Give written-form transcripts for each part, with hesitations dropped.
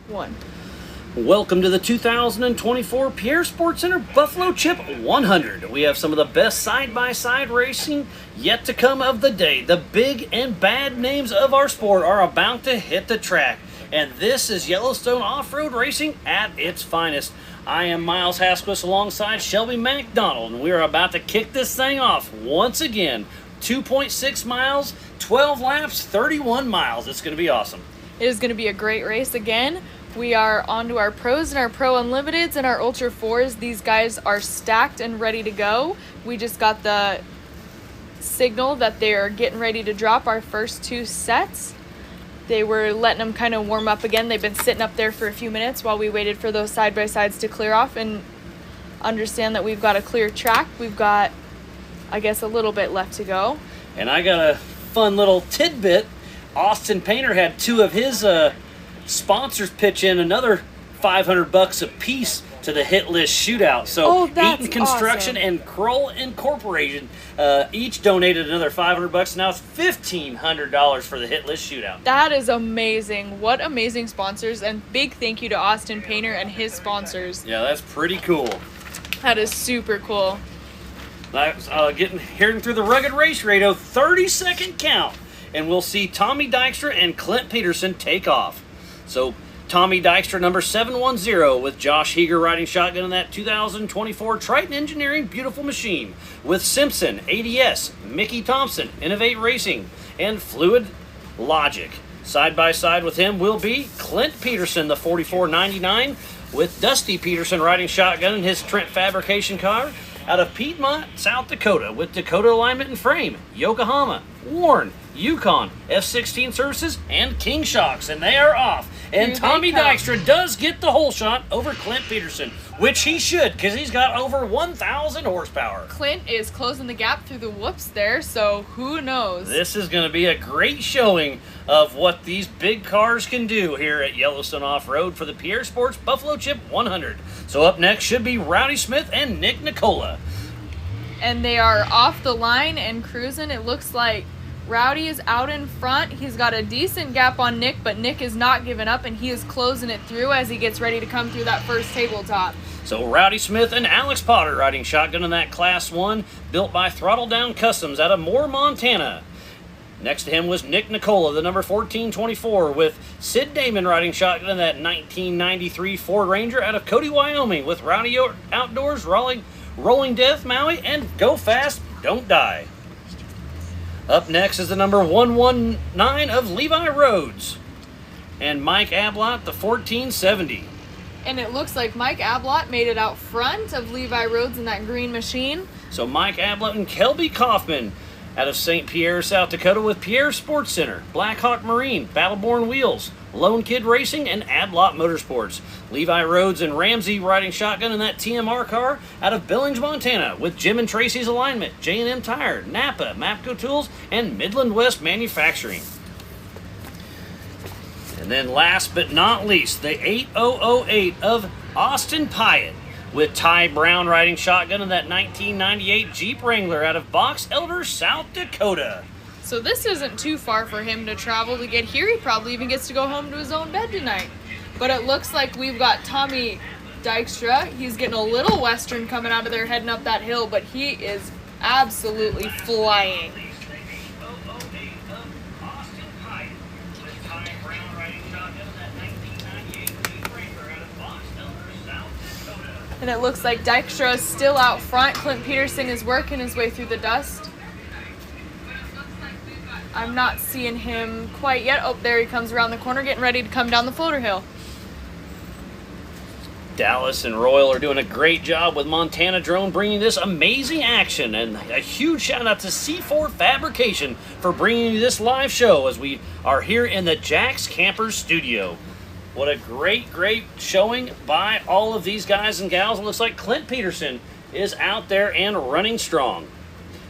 1. Welcome to the 2024 Pierre Sports Center Buffalo Chip 100. We have some of the best side-by-side racing yet to come of the day. The big and bad names of our sport are about to hit the track. And this is Yellowstone off-road racing at its finest. I am Miles Hasquist alongside Shelby McDonald, and we are about to kick this thing off once again. 2.6 miles, 12 laps, 31 miles. It's going to be awesome. It is going to be a great race again. We are on to our pros and our pro unlimiteds and our ultra 4s. These guys are stacked and ready to go. We just got the signal that they're getting ready to drop our first 2 sets. They were letting them kind of warm up again. They've been sitting up there for a few minutes while we waited for those side-by-sides to clear off and understand that we've got a clear track. We've got, I guess, a little bit left to go. And I got a fun little tidbit. Austin Painter had 2 of his sponsors pitch in another $500 a piece to the hit list shootout. So Eaton Construction awesome. and Kroll Incorporated each donated another $500. Now it's $1,500 for the hit list shootout. That is amazing. What amazing sponsors, and big thank you to Austin Painter and his sponsors. Yeah, that's pretty cool. That is super cool. Hearing through the rugged race radio, 30-second count, and we'll see Tommy Dykstra and Clint Peterson take off. So Tommy Dykstra, number 710, with Josh Heeger riding shotgun in that 2024 Triton Engineering Beautiful Machine, with Simpson, ADS, Mickey Thompson, Innovate Racing, and Fluid Logic. Side by side with him will be Clint Peterson, the 4499, with Dusty Peterson riding shotgun in his Trent Fabrication car out of Piedmont, South Dakota, with Dakota Alignment and Frame, Yokohama, Warren, Yukon, F-16 Services, and King Shocks, and they are off. And Tommy Dykstra does get the whole shot over Clint Peterson, which he should, because he's got over 1,000 horsepower. Clint is closing the gap through the whoops there, so who knows? This is going to be a great showing of what these big cars can do here at Yellowstone Off-Road for the Pierre Sports Buffalo Chip 100. So up next should be Rowdy Smith and Nick Nicola. And they are off the line and cruising. It looks like Rowdy is out in front. He's got a decent gap on Nick, but Nick is not giving up, and he is closing it through as he gets ready to come through that first tabletop. So Rowdy Smith and Alex Potter riding shotgun in that Class 1, built by Throttle Down Customs out of Moore, Montana. Next to him was Nick Nicola, the number 1424, with Sid Damon riding shotgun in that 1993 Ford Ranger out of Cody, Wyoming, with Rowdy Outdoors, Rolling Death, Maui, and Go Fast, Don't Die. Up next is the number 119 of Levi Rhodes and Mike Ablott, the 1470. And it looks like Mike Ablott made it out front of Levi Rhodes in that green machine. So Mike Ablott and Kelby Kaufman out of St. Pierre, South Dakota, with Pierre Sports Center, Blackhawk Marine, Battleborn Wheels, Lone Kid Racing, and Ablott Motorsports. Levi Rhodes and Ramsey riding shotgun in that TMR car out of Billings, Montana, with Jim and Tracy's Alignment, J&M Tire, Napa, Mapco Tools, and Midland West Manufacturing. And then last but not least, the 8008 of Austin Pyatt, with Ty Brown riding shotgun in that 1998 Jeep Wrangler out of Box Elder, South Dakota. So this isn't too far for him to travel to get here. He probably even gets to go home to his own bed tonight. But it looks like we've got Tommy Dykstra. He's getting a little western coming out of there heading up that hill, but he is absolutely flying. And it looks like Dykstra is still out front. Clint Peterson is working his way through the dust. I'm not seeing him quite yet. Oh, there he comes around the corner, getting ready to come down the floater hill. Dallas and Royal are doing a great job with Montana Drone bringing this amazing action, and a huge shout out to C4 Fabrication for bringing you this live show as we are here in the Jack's Campers studio. What a great showing by all of these guys and gals. It looks like Clint Peterson is out there and running strong.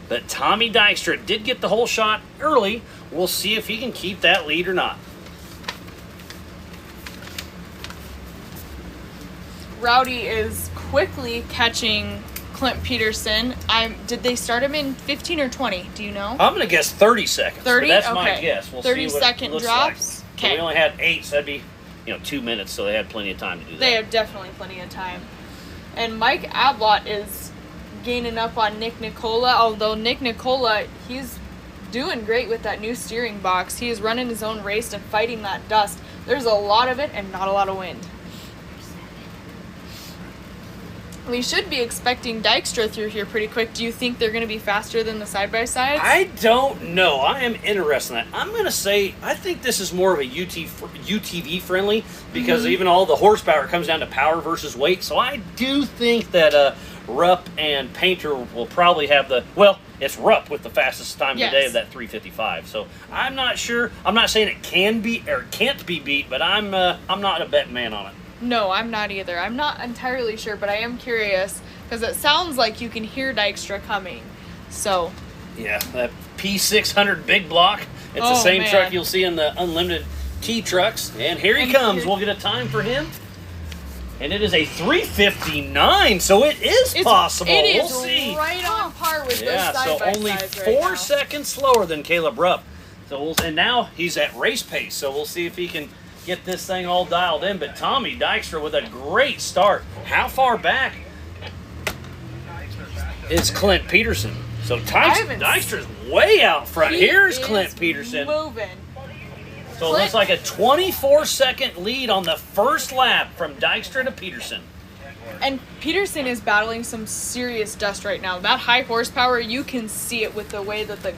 But Tommy Dykstra did get the whole shot early. We'll see if he can keep that lead or not. Rowdy is quickly catching Clint Peterson. Did they start him in 15 or 20? Do you know? I'm going to guess 30 seconds. 30? That's Okay. my guess. We'll 30 see what second it looks drops. like. Okay. So we only had 8, so that'd be 2 minutes, so they had plenty of time to do that. They have definitely plenty of time. And Mike Ablott is gaining up on Nick Nicola, although Nick Nicola, he's doing great with that new steering box. He is running his own race and fighting that dust. There's a lot of it and not a lot of wind. We should be expecting Dykstra through here pretty quick. Do you think they're going to be faster than the side-by-sides? I don't know. I am interested in that. I'm going to say I think this is more of a UTV friendly because even all the horsepower comes down to power versus weight. So I do think that Rupp and Painter will probably have it's Rupp with the fastest time today of that 3:55. So I'm not sure. I'm not saying it can be or can't be beat, but I'm not a bet man on it. No, I'm not either. I'm not entirely sure, but I am curious because it sounds like you can hear Dykstra coming. So. Yeah, that P600 big block. It's the same truck you'll see in the Unlimited T trucks. And here he comes. We'll get a time for him. And it is a 3:59, so it is possible. It is we'll see. Right on par with those side-by-sides so only 4 seconds slower than Caleb Rupp. So and now he's at race pace, so we'll see if he can get this thing all dialed in. But Tommy Dykstra with a great start. How far back is Clint Peterson? So Dykstra's way out front. Here's Clint Peterson. Moving. So it looks like a 24-second lead on the first lap from Dykstra to Peterson. And Peterson is battling some serious dust right now. That high horsepower, you can see it with the way that the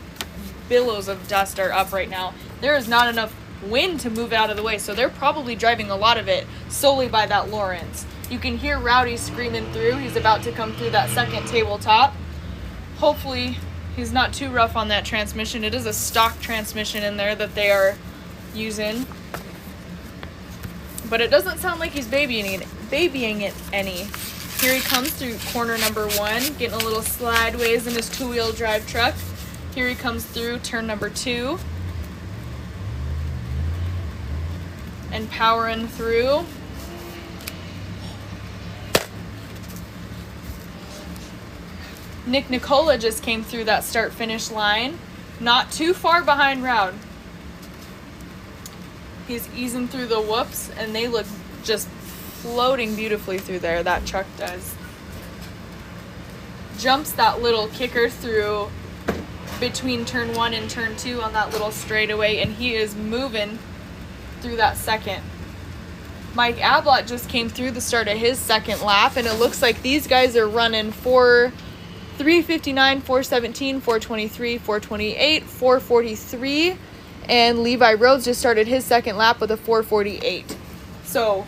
billows of dust are up right now. There is not enough wind to move it out of the way, so they're probably driving a lot of it solely by that Lawrence. You can hear Rowdy screaming through. He's about to come through that second tabletop. Hopefully he's not too rough on that transmission. It is a stock transmission in there that they are using, but it doesn't sound like he's babying it any. Here he comes through corner number 1, getting a little slideways in his 2-wheel drive truck. Here he comes through turn number 2 and powering through. Nick Nicola just came through that start-finish line, not too far behind Rowd. He's easing through the whoops, and they look just floating beautifully through there. That truck does. Jumps that little kicker through between turn 1 and turn 2 on that little straightaway, and he is moving through that second. Mike Ablott just came through the start of his second lap, and it looks like these guys are running 3:59, 4:17, 4:23, 4:28, 4:43, and Levi Rhodes just started his second lap with a 4:48. So,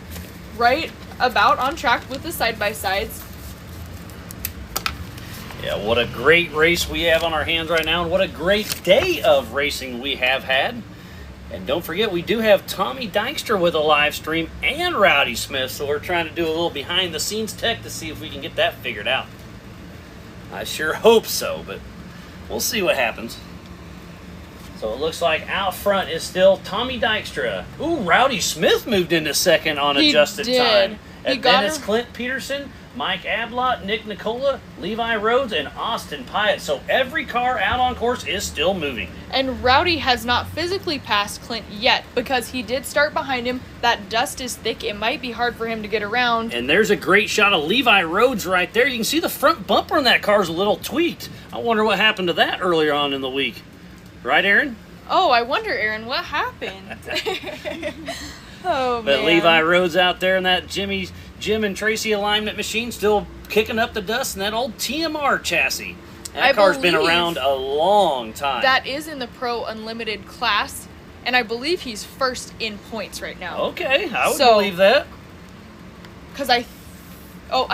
right about on track with the side-by-sides. Yeah, what a great race we have on our hands right now, and what a great day of racing we have had. And don't forget, we do have Tommy Dykstra with a live stream and Rowdy Smith, so we're trying to do a little behind-the-scenes tech to see if we can get that figured out. I sure hope so, but we'll see what happens. So it looks like out front is still Tommy Dykstra. Ooh, Rowdy Smith moved into second on adjusted time. And then it's Clint Peterson, Mike Ablott, Nick Nicola, Levi Rhodes, and Austin Pyatt. So every car out on course is still moving. And Rowdy has not physically passed Clint yet because he did start behind him. That dust is thick. It might be hard for him to get around. And there's a great shot of Levi Rhodes right there. You can see the front bumper in that car is a little tweaked. I wonder what happened to that earlier on in the week. Right, Aaron? Oh, I wonder, Aaron, what happened? Oh, man. But Levi Rhodes out there in that Jim and Tracy alignment machine still kicking up the dust in that old TMR chassis. That car's been around a long time. That is in the Pro Unlimited class, and I believe he's first in points right now. Okay, I would believe that. Because I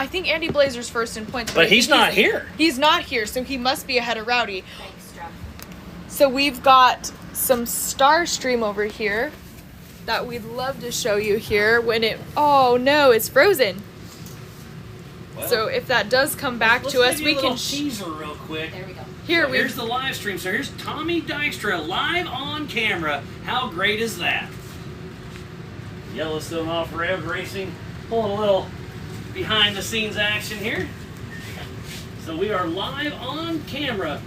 think Andy Blazer's first in points. But he's not here. He's not here, so he must be ahead of Rowdy. Thanks, Jeff. So we've got some Starstream over here that we'd love to show you here when it... Oh, no, it's frozen. Well, so if that does come back to us, we can... teaser real quick. There we go. Here's the live stream. So here's Tommy Dykstra live on camera. How great is that? Yellowstone Off-Road Racing. Pulling a little behind-the-scenes action here. So we are live on camera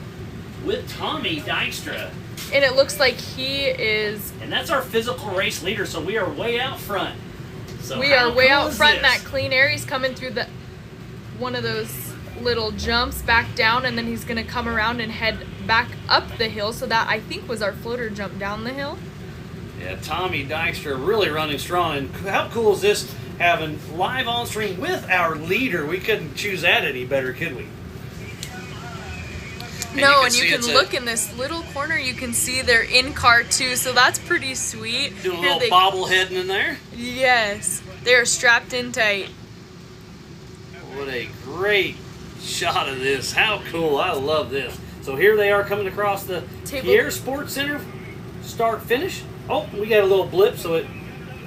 with Tommy Dykstra. And it looks like he is... And that's our physical race leader, so we are way out front. So we are way out front in this? that clean air. He's coming through one of those little jumps back down, and then he's going to come around and head back up the hill. So that, I think, was our floater jump down the hill. Yeah, Tommy Dykstra really running strong. And how cool is this, having live on stream with our leader? We couldn't choose that any better, could we? No, and you can look in this little corner, you can see they're in car too, so that's pretty sweet. Doing a little bobbleheading in there. Yes, they're strapped in tight. What a great shot of this. How cool. I love this. So here they are coming across the Pierre Sports Center start finish. Oh, we got a little blip, so it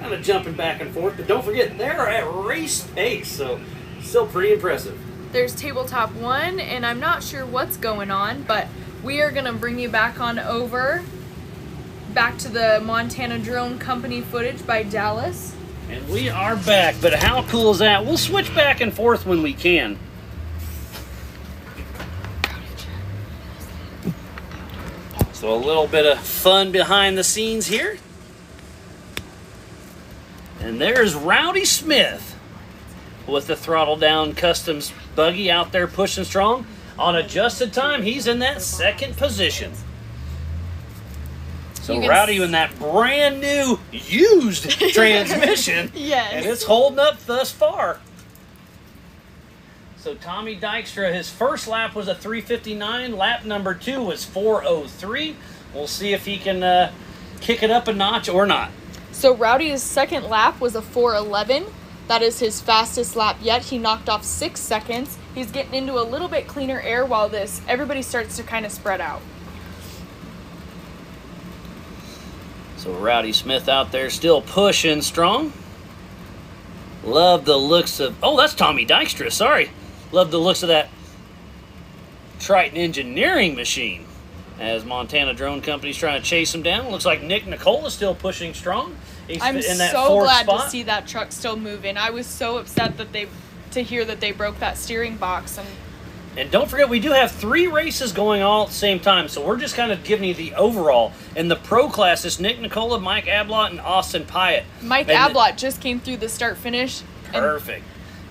kind of jumping back and forth. But don't forget, they're at race pace, so still pretty impressive. There's tabletop 1, and I'm not sure what's going on, but we are going to bring you back on over, back to the Montana Drone Company footage by Dallas. And we are back, but how cool is that? We'll switch back and forth when we can. So a little bit of fun behind the scenes here. And there's Rowdy Smith with the throttle down customs buggy out there pushing strong. On adjusted time, he's in that second position. So Rowdy in that brand new used transmission. Yes. And it's holding up thus far. So Tommy Dykstra, his first lap was a 3:59. Lap number 2 was 4:03. We'll see if he can kick it up a notch or not. So Rowdy's second lap was a 4:11. That is his fastest lap yet. He knocked off 6 seconds. He's getting into a little bit cleaner air while everybody starts to kind of spread out. So Rowdy Smith out there still pushing strong. Love the looks of, oh, that's Tommy Dykstra, sorry. Love the looks of that Triton Engineering machine as Montana Drone Company's trying to chase him down. Looks like Nick Nicola's still pushing strong. He's I'm in that so fourth glad spot. to see that truck still moving. I was so upset that to hear that they broke that steering box. And don't forget, we do have 3 races going all at the same time, so we're just kind of giving you the overall. In the pro class, it's Nick Nicola, Mike Ablott, and Austin Pyatt. Mike Ablott just came through the start-finish. Perfect.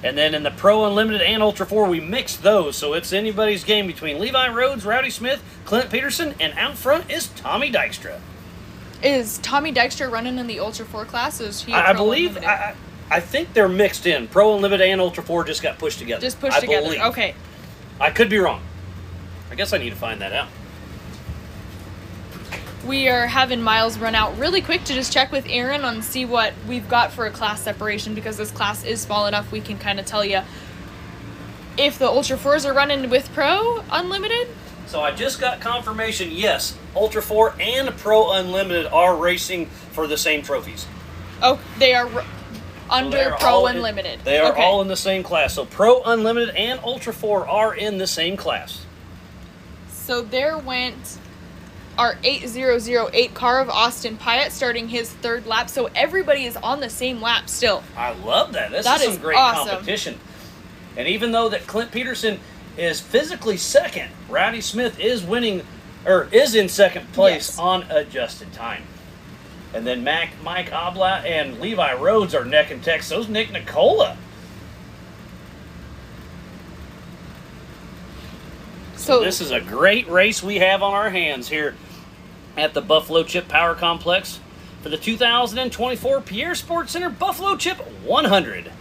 And then in the Pro Unlimited and Ultra 4, we mixed those, so it's anybody's game between Levi Rhodes, Rowdy Smith, Clint Peterson, and out front is Tommy Dykstra. Is Tommy Dykstra running in the Ultra 4 class? Or is he I believe, I think they're mixed in. Pro Unlimited and Ultra 4 just got pushed together. Just pushed together, believe. Okay. I could be wrong. I guess I need to find that out. We are having Miles run out really quick to just check with Aaron on see what we've got for a class separation, because this class is small enough we can kind of tell you if the Ultra 4s are running with Pro Unlimited. So I just got confirmation, yes, Ultra 4 and Pro Unlimited are racing for the same trophies. Oh, they are under Pro Unlimited. They are all in the same class. So Pro Unlimited and Ultra 4 are in the same class. So there went our 8008 car of Austin Pyatt starting his 3rd lap. So everybody is on the same lap still. I love that. This That is is some great awesome. competition. And even though that Clint Peterson is physically second, Rowdy Smith is winning, or is in second place on adjusted time. And then Mike Ablott and Levi Rhodes are neck and neck. So's Nick Nicola. So this is a great race we have on our hands here at the Buffalo Chip Power Complex for the 2024 Pierre Sports Center Buffalo Chip 100.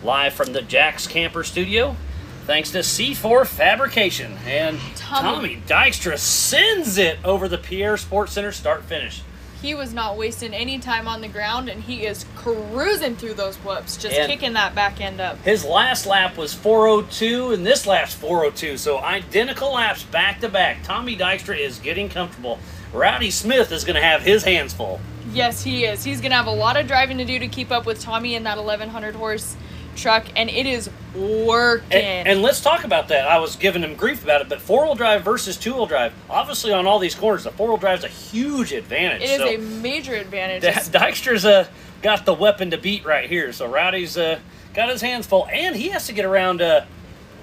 Live from the Jack's Camper Studio, thanks to C4 Fabrication. And Tommy Dykstra sends it over the Pierre Sports Center start-finish. He was not wasting any time on the ground, and he is cruising through those whoops, just kicking that back end up. His last lap was 4:02, and this lap's 4:02, so identical laps back-to-back. Tommy Dykstra is getting comfortable. Rowdy Smith is going to have his hands full. Yes, he is. He's going to have a lot of driving to do to keep up with Tommy in that 1100-horse truck, and it is working. And let's talk about that. I was giving him grief about it, but 4-wheel drive versus 2-wheel drive, obviously on all these corners, the 4-wheel drive is a huge advantage. It is a major advantage. Dykstra's got the weapon to beat right here, so Rowdy's got his hands full, and he has to get around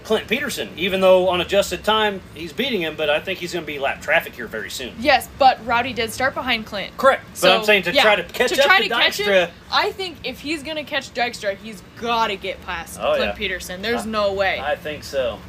Clint Peterson, even though on adjusted time he's beating him, but I think he's going to be lap traffic here very soon. Yes, but Rowdy did start behind Clint. Correct. So, but I'm saying to try to catch up to Dykstra. I think if he's going to catch Dykstra, he's got to get past Oh, Clint yeah. Peterson. There's no way. I think so.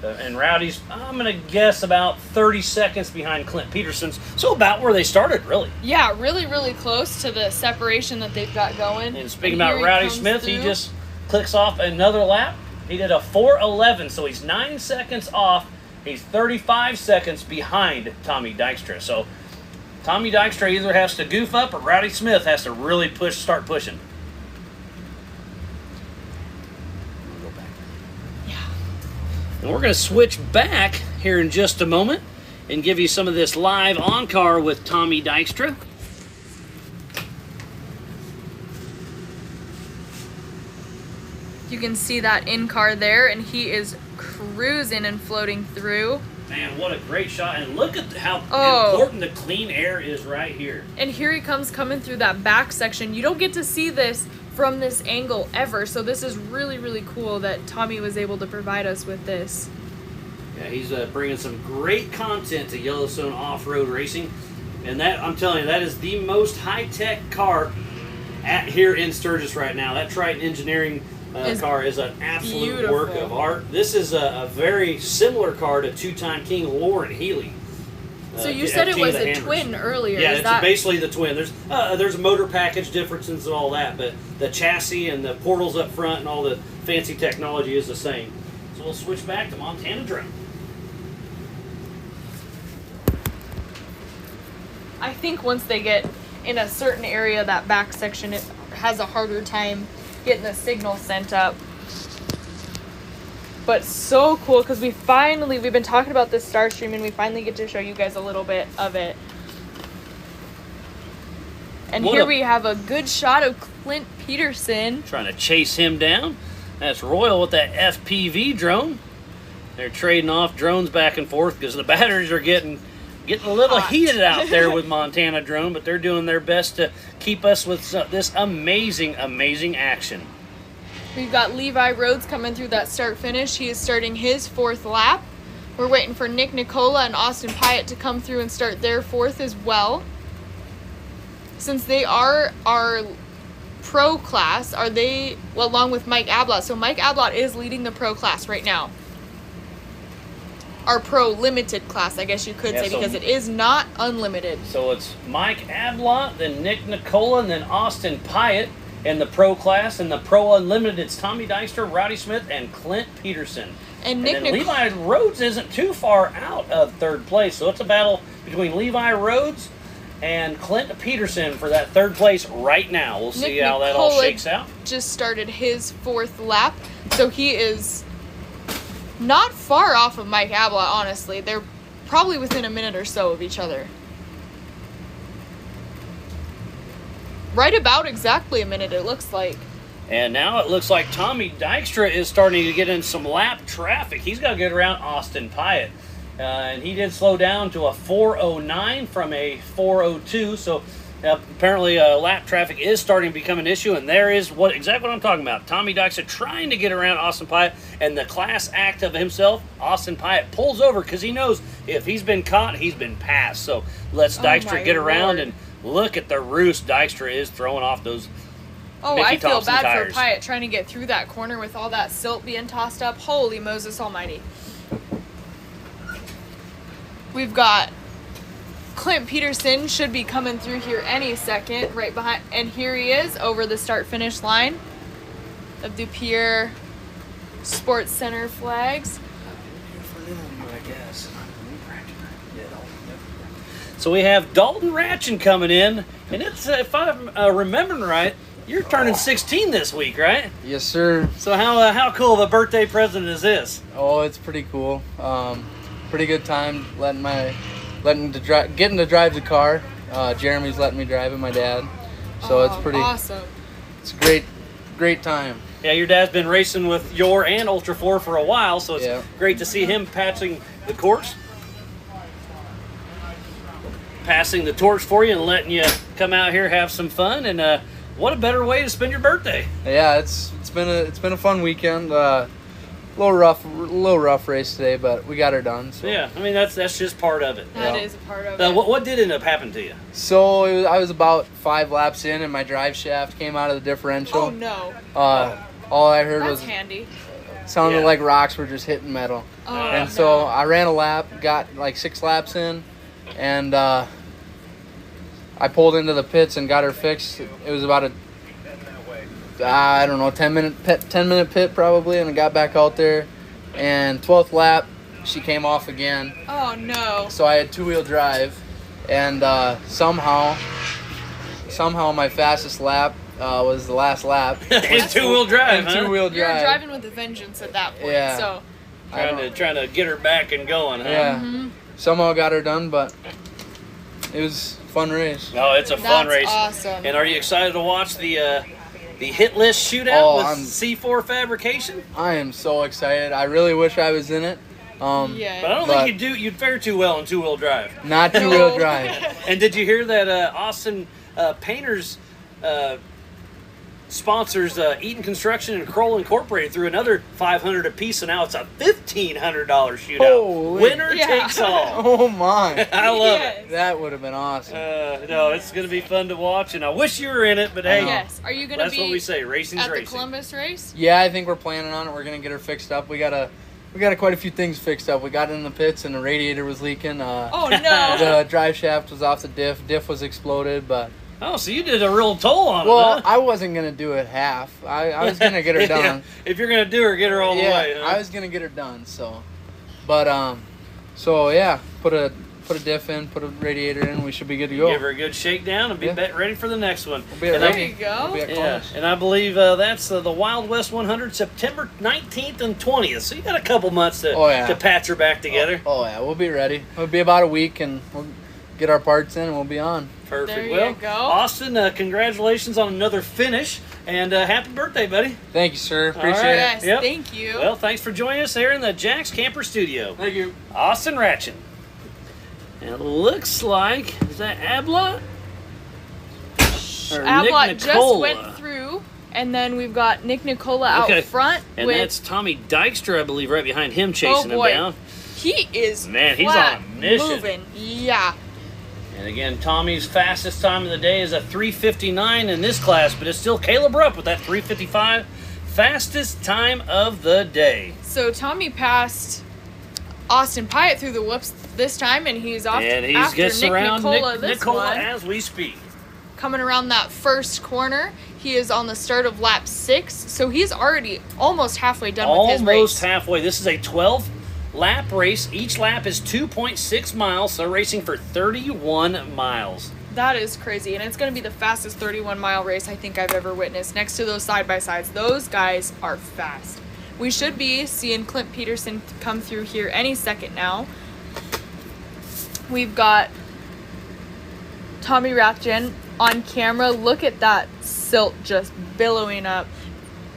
And Rowdy's, I'm going to guess, about 30 seconds behind Clint Peterson's. So about where they started, really. Yeah, really, really close to the separation that they've got going. And speaking about Rowdy Smith, he just clicks off another lap. He did a 4:11, so he's 9 seconds off. He's 35 seconds behind Tommy Dykstra. So Tommy Dykstra either has to goof up or Rowdy Smith has to really start pushing. Yeah. And we're going to switch back here in just a moment and give you some of this live on-car with Tommy Dykstra. You can see that in-car there, and he is cruising and floating through. Man, what a great shot. And look at how important the clean air is right here. And here he comes coming through that back section. You don't get to see this from this angle ever, so this is really, really cool that Tommy was able to provide us with this. Yeah, he's bringing some great content to Yellowstone off-road racing. And that, I'm telling you, that is the most high-tech car here in Sturgis right now. That Triton Engineering car is an absolute work of art. This is a very similar car to two-time King Lauren Healy. So you said it was a twin earlier. Yeah, it's basically the twin. There's motor package differences and all that, but the chassis and the portals up front and all the fancy technology is the same. So we'll switch back to Montana Drone. I think once they get in a certain area, that back section, it has a harder time getting the signal sent up. But so cool, because we've been talking about this Starstream, and we finally get to show you guys a little bit of it. And here we have a good shot of Clint Peterson. Trying to chase him down. That's Royal with that FPV drone. They're trading off drones back and forth because the batteries are getting a little heated out there with Montana Drone, but they're doing their best to keep us with this amazing, amazing action. We've got Levi Rhodes coming through that start-finish. He is starting his 4th lap. We're waiting for Nick Nicola and Austin Pyatt to come through and start their 4th as well. Since they are our pro class, along with Mike Ablott. So Mike Ablott is leading the pro class right now. Our pro limited class, I guess you could say, because it is not unlimited. So it's Mike Ablott, then Nick Nicola, and then Austin Pyatt in the pro class. And the pro unlimited, it's Tommy Dykstra, Rowdy Smith, and Clint Peterson. And Levi Rhodes isn't too far out of 3rd place. So it's a battle between Levi Rhodes and Clint Peterson for that 3rd place right now. We'll see how that all shakes out. Just started his 4th lap, so he is not far off of Mike Ablott, honestly. They're probably within a minute or so of each other. Right about exactly a minute, it looks like. And now it looks like Tommy Dykstra is starting to get in some lap traffic. He's got to get around Austin Pyatt. And he did slow down to a 4:09 from a 4:02. So apparently lap traffic is starting to become an issue. And there is exactly what I'm talking about. Tommy Dykstra trying to get around Austin Pyatt. And the class act of himself, Austin Pyatt pulls over because he knows if he's been caught, he's been passed. So lets Dykstra get around and look at the roost Dykstra is throwing off those Mickey I feel Thompson bad tires. for Pyatt trying to get through that corner with all that silt being tossed up. Holy Moses almighty. We've got Clint Peterson should be coming through here any second, right behind, and here he is over the start-finish line of the Pierre Sports Center flags. So we have Dalton Raten coming in, and it's if I'm remembering right, you're turning 16 this week, right? Yes, sir. So how cool of a birthday present is this? Oh, it's pretty cool. Pretty good time getting to drive the car. Jeremy's letting me drive it, my dad. So it's pretty awesome. It's a great time. Yeah, your dad's been racing with Y.O.R.R and Ultra 4 for a while, so it's great to see him passing the course. Passing the torch for you and letting you come out here, have some fun, and what a better way to spend your birthday. Yeah, it's been a fun weekend. little rough race today, but we got her done. So. Yeah, I mean that's just part of it. That Yeah. is a part of it. What did end up happening to you? So I was about 5 laps in, and my drive shaft came out of the differential. Oh no. All I heard That's was handy. sounded Yeah. like rocks were just hitting metal. Oh, And no. so I ran a lap, got like 6 laps in, and I pulled into the pits and got her fixed. It was about a, I don't know, 10-minute pit probably, and I got back out there, and 12th lap, she came off again. Oh no. So I had 2-wheel drive, and somehow my fastest lap was the last lap. In 2-wheel drive, In huh? 2-wheel You're drive. driving with a vengeance at that point. Yeah. So Trying to get her back and going, huh? Yeah. Mm-hmm. Somehow got her done, but it was a fun race. Oh, it's a fun that's race. awesome. And are you excited to watch the hit list shootout Oh, with I'm- C4 Fabrication? I am so excited. I really wish I was in it. Yeah. But I don't think you'd fare too well in 2-wheel drive. Not 2-wheel drive. And did you hear that Austin Painters sponsors Eaton Construction and Kroll Incorporated through another $500 apiece, so now it's a $1,500 shootout. Holy- Winner Yeah. takes all. Oh my. I love Yes. it. That would have been awesome. No, it's going to be fun to watch, and I wish you were in it, but hey, Yes. Are you gonna that's be what we say, racing's at the racing. Columbus race? Yeah, I think we're planning on it. We're gonna get her fixed up. We got quite a few things fixed up. We got in the pits and the radiator was leaking. Oh no. The drive shaft was off the diff. Diff was exploded, but Oh, so you did a real toll on well, it, huh? I wasn't gonna do it half. I was gonna get her Yeah. done. If you're going to do her, get her all the way. Huh? I was gonna get her done. So, but so yeah, put a diff in, put a radiator in. We should be good to go. Give her a good shakedown and be Yeah. ready for the next one. We'll be at And There I- you go. We'll be at Yeah, Columbus. and I believe that's the Wild West 100, September 19th and 20th. So you got a couple months to, Oh, yeah. to patch her back together. Oh yeah, we'll be ready. It'll be about a week, and we'll get our parts in, and we'll be on. Perfect. There you Well, go. Austin, congratulations on another finish, and happy birthday, buddy. Thank you, sir. All Appreciate right. it. Yes. Yep. Thank you. Well, thanks for joining us here in the Jack's Camper Studio. Thank you. Austin Raten. And it looks like, is that Abla? Or Nick Ablott just Nicola? went through, and then we've got Nick Nicola out Okay. front And with. that's Tommy Dykstra, I believe, right behind him, chasing boy. him down. He is Man, he's flat on a mission. moving. Yeah. And again, Tommy's fastest time of the day is a 3:59 in this class, but it's still Caleb Rup with that 3:55. Fastest time of the day. So Tommy passed Austin Pyatt through the whoops this time, and he's off And he after gets Nick around Nicola Nick this Nicola one. as we speak. Coming around that first corner, he is on the start of lap 6, so he's already almost halfway done with his Almost race. halfway. This is a 12-lap race. Each lap is 2.6 miles, so racing for 31 miles. That is crazy, and it's going to be the fastest 31-mile race I think I've ever witnessed. Next to those side-by-sides, those guys are fast. We should be seeing Clint Peterson come through here any second now. We've got Tommy Raten on camera. Look at that silt just billowing up.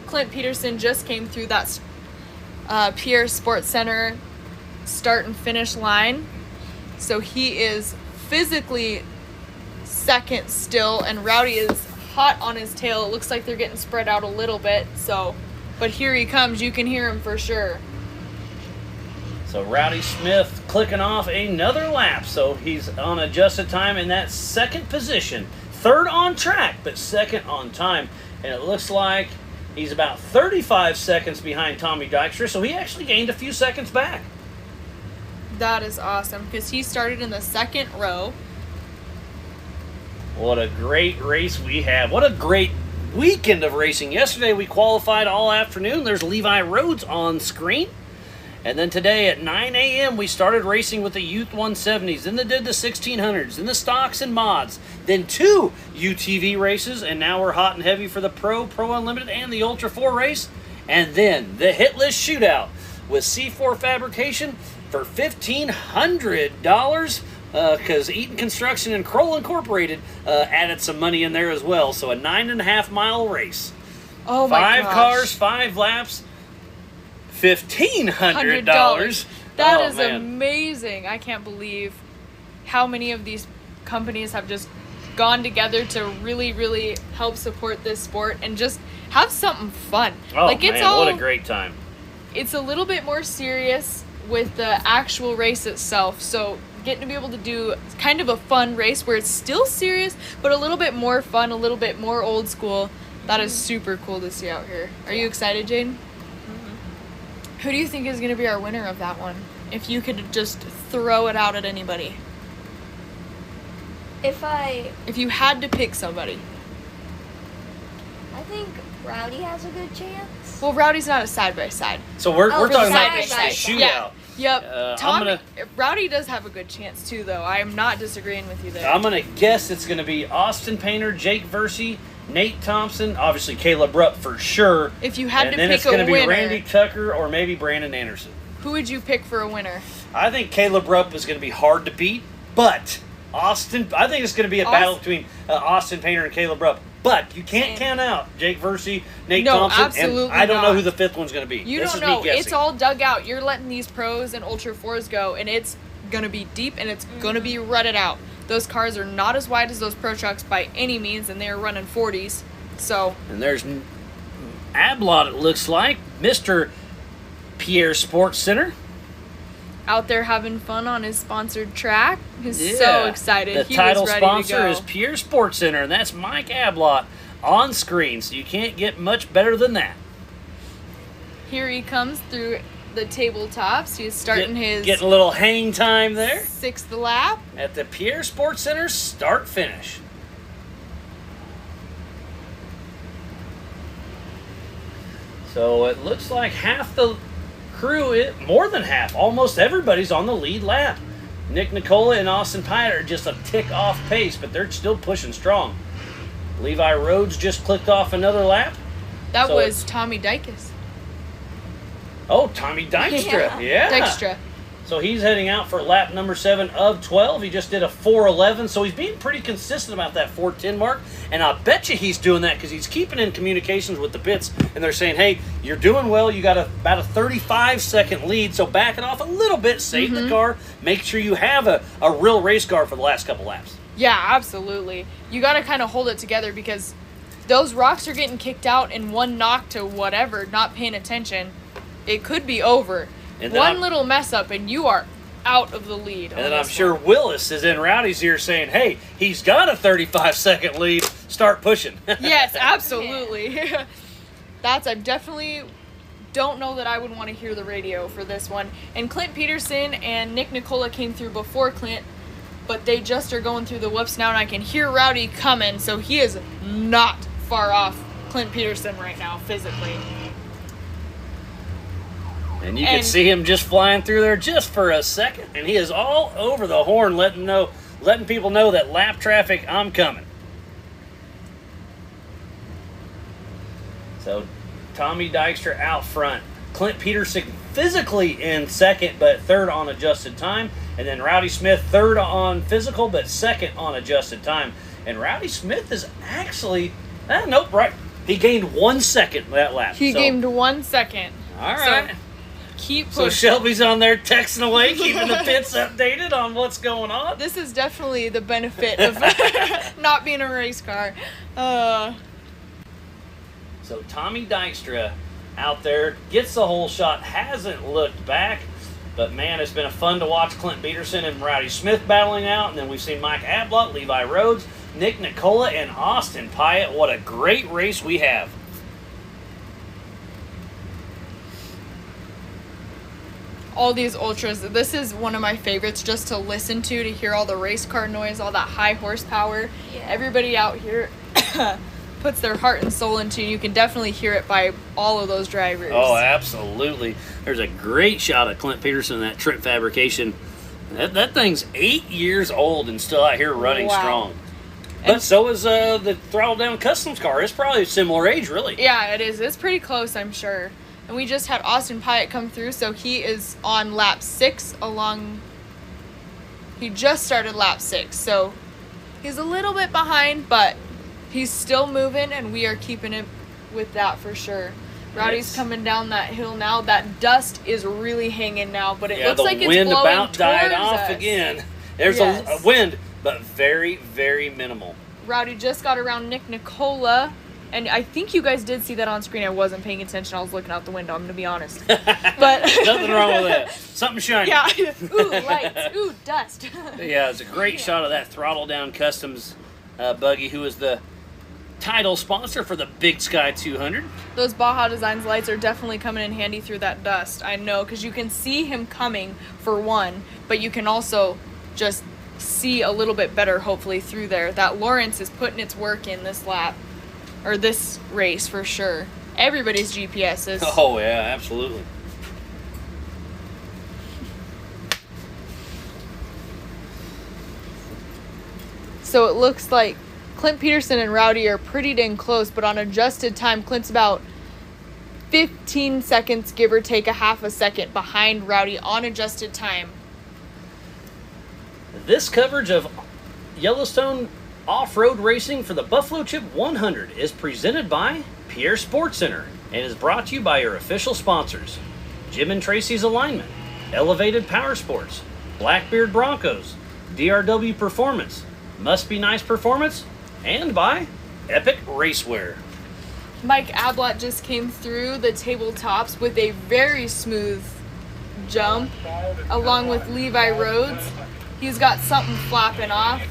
Clint Peterson just came through that Pierre Sports Center start and finish line. So he is physically second still, and Rowdy is hot on his tail. It looks like they're getting spread out a little bit. So, but here he comes. You can hear him for sure. So Rowdy Smith clicking off another lap. So he's on adjusted time in that second position. Third on track, but second on time. And it looks like he's about 35 seconds behind Tommy Dykstra. So he actually gained a few seconds back. That is awesome because he started in the second row. What a great race we have. What a great weekend of racing. Yesterday we qualified all afternoon. There's Levi Rhodes on screen. And then today at 9 a.m. we started racing with the Youth 170s. Then they did the 1600s. Then the stocks and mods. Then 2 UTV races. And now we're hot and heavy for the Pro Unlimited, and the Ultra 4 race. And then the hit list shootout with C4 Fabrication for $1,500. Because Eaton Construction and Kroll Incorporated added some money in there as well. So a 9.5-mile race. Oh my 5 gosh. cars, 5 laps, $1,500. That Oh, is man. amazing. I can't believe how many of these companies have just gone together to really, really help support this sport and just have something fun. Oh, like it's man, all what a great time. it's a little bit more serious with the actual race itself. So getting to be able to do kind of a fun race where it's still serious, but a little bit more fun, a little bit more old school. That is super cool to see out here. Are you excited, Jane? Who do you think is going to be our winner of that one? If you could just throw it out at anybody. If you had to pick somebody. I think Rowdy has a good chance. Well, Rowdy's not a side-by-side. So we're talking about the side-by-side. shootout. Yep. Rowdy does have a good chance, too, though. I am not disagreeing with you there. I'm going to guess it's going to be Austin Painter, Jake Versey, Nate Thompson, obviously Caleb Rup for sure. If you had to pick a winner. And then it's going to be Randy Tucker or maybe Brandon Anderson. Who would you pick for a winner? I think Caleb Rupp is going to be hard to beat, but I think it's going to be a battle between Austin Painter and Caleb Rupp. But you can't count out Jake Versey, Nate Thompson, absolutely and I don't not. know who the fifth one's going to be. This don't know. It's all dug out. You're letting these pros and Ultra 4s go, and it's going to be deep, and it's going to be rutted out. Those cars are not as wide as those pro trucks by any means, and they are running 40s. So. And there's Ablot, it looks like, Mr. Pierre Sports Center. Out there having fun on his sponsored track. He's so excited. The title sponsor is Pierre Sports Center, and that's Mike Ablot on screen, so you can't get much better than that. Here he comes through the tabletops. He's starting getting a little hang time there. 6th lap. At the Pierre Sports Center start-finish. So it looks like half the crew, more than half, almost everybody's on the lead lap. Nick Nicola and Austin Pyatt are just a tick off pace, but they're still pushing strong. Levi Rhodes just clicked off another lap. That was Tommy Dykes. Oh, Tommy Dykstra. Yeah. Dykstra. So he's heading out for lap number 7 of 12. He just did a 4:11, so he's being pretty consistent about that 4:10 mark. And I bet you he's doing that because he's keeping in communications with the pits, and they're saying, hey, you're doing well. You got about a 35-second lead, so back it off a little bit, save the car, make sure you have a real race car for the last couple laps. Yeah, absolutely. You got to kind of hold it together because those rocks are getting kicked out in one knock to whatever, not paying attention. It could be over. One little mess up and you are out of the lead. And then I'm sure Willis is in Rowdy's ear saying, hey, he's got a 35-second lead. Start pushing. Yes, absolutely. I definitely don't know that I would want to hear the radio for this one. And Clint Peterson and Nick Nicola came through before Clint, but they just are going through the whoops now, and I can hear Rowdy coming, so he is not far off Clint Peterson right now, physically. And you can see him just flying through there just for a second, and he is all over the horn letting people know that lap traffic, I'm coming. So Tommy Dykstra out front. Clint Peterson physically in second, but third on adjusted time. And then Rowdy Smith third on physical, but second on adjusted time. And Rowdy Smith is actually, right. He gained 1 second that lap. He gained 1 second. All right. So, keep pushing. So Shelby's on there texting away, keeping the pits updated on what's going on. This is definitely the benefit of not being a race car. So Tommy Dykstra out there gets the whole shot, hasn't looked back. But, man, it's been fun to watch Clint Peterson and Rowdy Smith battling out. And then we've seen Mike Ablot, Levi Rhodes, Nick Nicola, and Austin Pyatt. What a great race we have. All these ultras, this is one of my favorites just to listen to hear all the race car noise, all that high horsepower. Yeah. Everybody out here puts their heart and soul into, and you can definitely hear it by all of those drivers. Oh, absolutely. There's a great shot of Clint Peterson in that Trip Fabrication. That thing's 8 years old and still out here running strong. But so is the Throttle Down Customs car. It's probably a similar age, really. Yeah, it is. It's pretty close, I'm sure. And we just had Austin Pyatt come through, so he is on lap 6 he just started lap 6, so he's a little bit behind, but he's still moving, and we are keeping it with that for sure. Rowdy's coming down that hill now. That dust is really hanging now, but it looks like it's blowing the wind about died towards off us. again. There's a wind, but very, very minimal. Rowdy just got around Nick Nicola, And I think you guys did see that on screen. I wasn't paying attention. I was looking out the window. I'm going to be honest. But Nothing wrong with that. Something shiny. Yeah. Ooh, lights. Ooh, dust. Yeah, it's a great shot of that Throttle Down Customs buggy, who is the title sponsor for the Big Sky 200. Those Baja Designs lights are definitely coming in handy through that dust. I know, because you can see him coming for one, but you can also just see a little bit better, hopefully, through there. That Lawrence is putting its work in this lap. Or this race, for sure. Everybody's GPS is. Oh, yeah, absolutely. So it looks like Clint Peterson and Rowdy are pretty dang close, but on adjusted time, Clint's about 15 seconds, give or take a half a second, behind Rowdy on adjusted time. This coverage of Yellowstone off-road racing for the Buffalo Chip 100 is presented by Pierre Sports Center and is brought to you by your official sponsors: Jim and Tracy's Alignment, Elevated Power Sports, Blackbeard Broncos, DRW Performance, Must Be Nice Performance, and by Epic Racewear. Mike Ablott just came through the tabletops with a very smooth jump, along with Levi Rhodes. He's got something flapping off.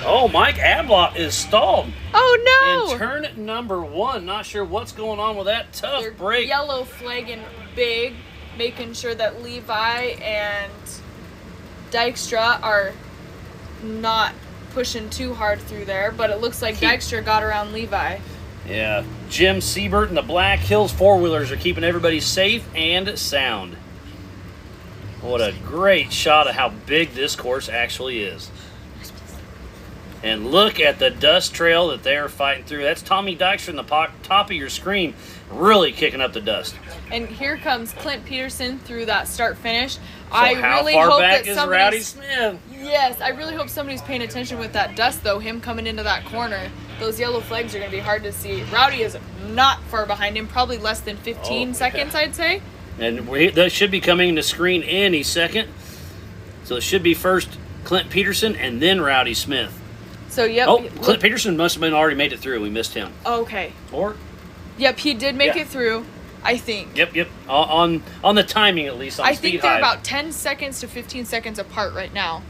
Oh, Mike Ablott is stalled. Oh, no! In turn number 1. Not sure what's going on with that tough They're break. yellow flagging big, making sure that Levi and Dykstra are not pushing too hard through there, but it looks like Dykstra got around Levi. Yeah, Jim Siebert and the Black Hills four-wheelers are keeping everybody safe and sound. What a great shot of how big this course actually is. And look at the dust trail that they're fighting through. That's Tommy Dykstra in the top of your screen, really kicking up the dust. And here comes Clint Peterson through that start-finish. So I how really far hope back that is somebody's... Rowdy Smith? Yes, I really hope somebody's paying attention with that dust, though. Him coming into that corner, those yellow flags are going to be hard to see. Rowdy is not far behind him, probably less than 15 seconds, I'd say. And that should be coming to screen any second. So it should be first Clint Peterson and then Rowdy Smith. So, yep. Oh, Clint Peterson must have been already made it through. We missed him. Okay. Or? Yep, he did make it through, I think. Yep. On the timing, at least, on I speed think they're high. about 10 seconds to 15 seconds apart right now.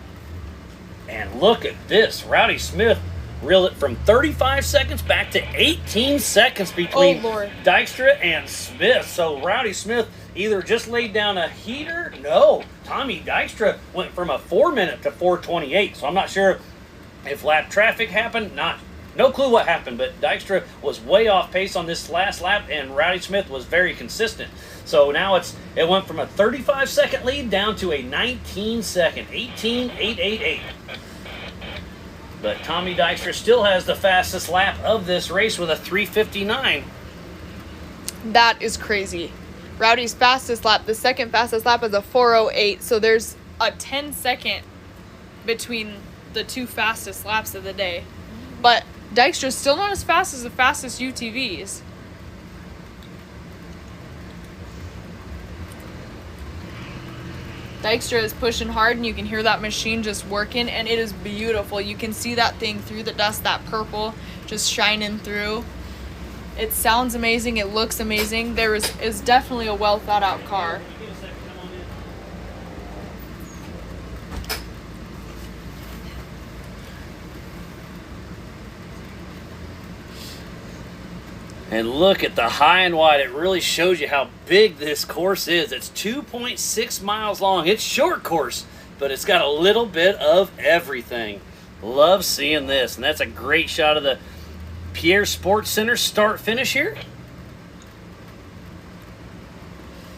And look at this. Rowdy Smith reeled it from 35 seconds back to 18 seconds between Dykstra and Smith. So Rowdy Smith either just laid down a heater. No, Tommy Dykstra went from a 4-minute to 4:28. So I'm not sure if lap traffic happened. No clue what happened, but Dykstra was way off pace on this last lap, and Rowdy Smith was very consistent. So now it went from a 35-second lead down to a 19-second, 18.888. But Tommy Dykstra still has the fastest lap of this race with a 3:59. That is crazy. Rowdy's fastest lap, the second fastest lap, is a 4:08. So there's a 10-second between the two fastest laps of the day. But Dykstra's still not as fast as the fastest UTVs. Dykstra is pushing hard, and you can hear that machine just working, and it is beautiful. You can see that thing through the dust, that purple just shining through. It sounds amazing. It looks amazing. There is definitely a well thought out car. And look at the high and wide. It really shows you how big this course is. It's 2.6 miles long. It's short course, but it's got a little bit of everything. Love seeing this. And that's a great shot of the Pierre Sports Center start finish here.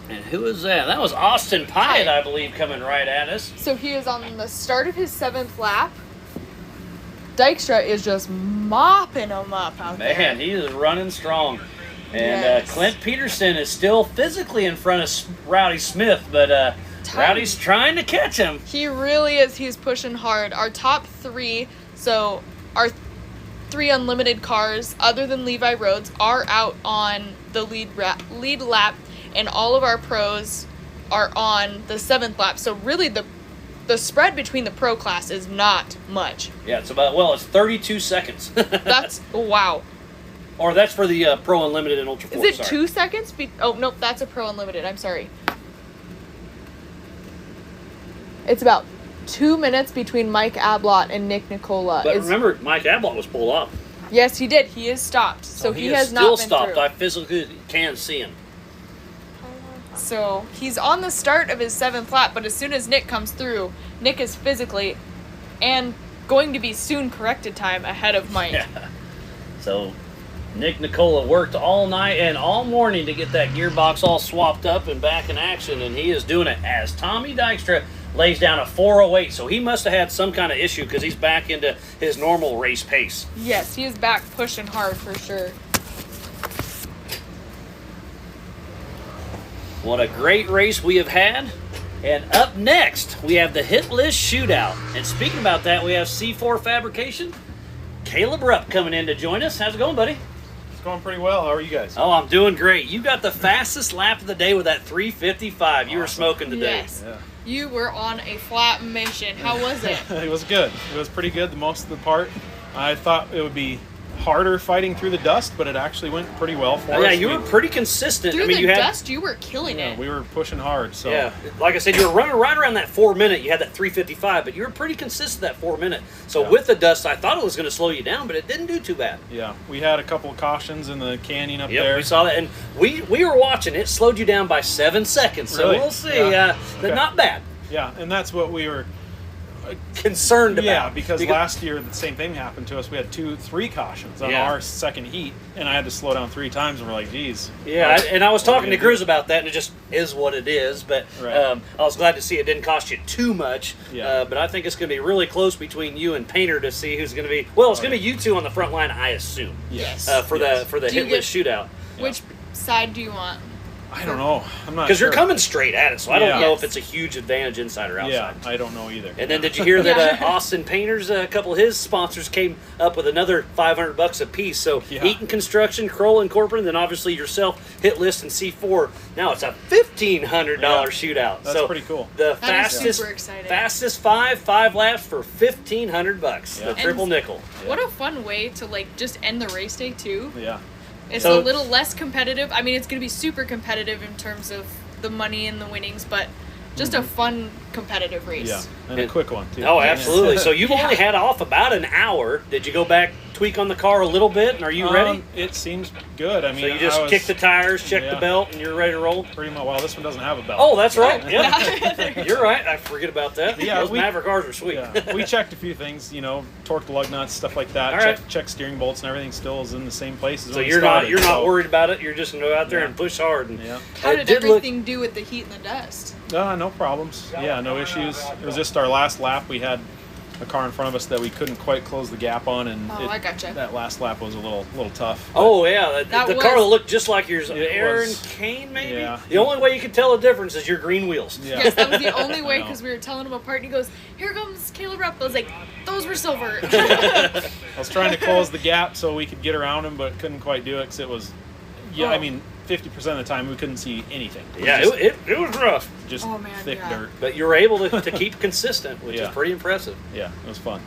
And who is that? That was Austin Pyatt, I believe, coming right at us. So he is on the start of his 7th lap. Dykstra is just mopping him up out there. Man, he is running strong. And Clint Peterson is still physically in front of Rowdy Smith, but Rowdy's trying to catch him. He really is. He's pushing hard. Our top 3, so our 3 unlimited cars, other than Levi Rhodes, are out on the lead lap, and all of our pros are on the 7th lap. So really the spread between the pro class is not much. Yeah, it's about, it's 32 seconds. That's, wow. Or that's for the Pro Unlimited and Ultra 4. Is it 2 seconds? Oh, nope, that's a Pro Unlimited. I'm sorry. It's about 2 minutes between Mike Ablott and Nick Nicola. But remember, Mike Ablott was pulled off. Yes, he did. He is stopped. So he has not been stopped. through. I physically can see him. So he's on the start of his 7th lap, but as soon as Nick comes through, Nick is physically and going to be soon corrected time ahead of Mike. Yeah. So Nick Nicola worked all night and all morning to get that gearbox all swapped up and back in action, and he is doing it as Tommy Dykstra lays down a 4:08. So he must have had some kind of issue because he's back into his normal race pace. Yes, he is back pushing hard for sure. What a great race we have had. And up next, we have the hit list shootout. And speaking about that, we have C4 Fabrication. Caleb Rup coming in to join us. How's it going, buddy? It's going pretty well. How are you guys? Oh, I'm doing great. You got the fastest lap of the day with that 3:55. You were smoking today. Yes. Yeah. You were on a flat mission. How was it? It was good. It was pretty good the most of the part. I thought it would be harder fighting through the dust, but it actually went pretty well for us. Yeah, you were pretty consistent. Through I mean, the you had dust, you were killing it. we were pushing hard. So yeah, like I said, you were running right around that 4 minute. You had that 3:55, but you were pretty consistent that 4 minute. So Yeah. with the dust, I thought it was going to slow you down, but it didn't do too bad. yeah, we had a couple of cautions in the canyon up Yep, there. we saw that, and we were watching. It slowed you down by 7 seconds. So Really? we'll see. Yeah. But Okay. not bad. Yeah, and that's what we were. Concerned about. Yeah, because last year the same thing happened to us. We had 3 cautions on Yeah. our second heat, and I had to slow down 3 times, and we're like, geez. Yeah, and I was what are talking we to gonna Cruz about that, and it just is what it is. But Right. I was glad to see it didn't cost you too much. Yeah. But I think it's going to be really close between you and Painter to see who's going to be. Well, it's Oh, going to be you two on the front line, I assume. Yes. For Yes. the Do you hit list shootout. Which side do you want? I don't know. I'm not Because sure. you're coming straight at it, so I don't Yeah. know Yes. if it's a huge advantage inside or outside. Yeah, I don't know either. And then did you hear that Yeah. Austin Painters, a couple of his sponsors came up with another $500 a piece. So Yeah. Eaton Construction, Kroll Incorporated, and then obviously yourself, Hit List and C4. Now it's a $1,500 shootout. That's so pretty cool. The That is fastest, super exciting. fastest five laps for $1,500. Yeah. The triple And- nickel. What a fun way to just end the race day too. Yeah. It's So- a little less competitive. I mean, it's going to be super competitive in terms of the money and the winnings, but just a fun competitive race. Yeah, and a quick one too. Oh, absolutely. So you've Yeah. only had off about an hour. Did you go back, tweak on the car a little bit, and are you ready? It seems good. I mean, So you just I was kick the tires, check the Yeah. belt, and you're ready to roll? pretty much. Well, this one doesn't have a belt. Oh, that's right. Yeah. Yeah. You're right. I forget about that. Yeah, Those we- Maverick cars are sweet. Yeah, we checked a few things. Torque the lug nuts, stuff like that. All right. Check steering bolts and everything. Still is in the same place as So when we you're not started, worried about it. You're just gonna go out there Yeah. and push hard. And Yeah. How it did look- everything do with the heat and the dust? No problems. Yeah, no issues. It was just our last lap. We had a car in front of us that we couldn't quite close the gap on, and Oh, I gotcha. that last lap was a little tough. Oh yeah, That the was- car looked just like yours. It Aaron was. Kane, maybe. Yeah. The only way you could tell the difference is your green wheels. Yeah. Yes, that was the only way I know. because we were telling him apart. And he goes, "Here comes Caleb Rupp." I was like, "Those were silver." I was trying to close the gap so we could get around him, but couldn't quite do it because it was. Yeah, Oh. I mean, 50% of the time we couldn't see anything. It was Yeah, just, it was rough, just Oh, man, thick yeah. dirt. but you were able to keep consistent, which is Yeah. pretty impressive. Yeah, it was fun.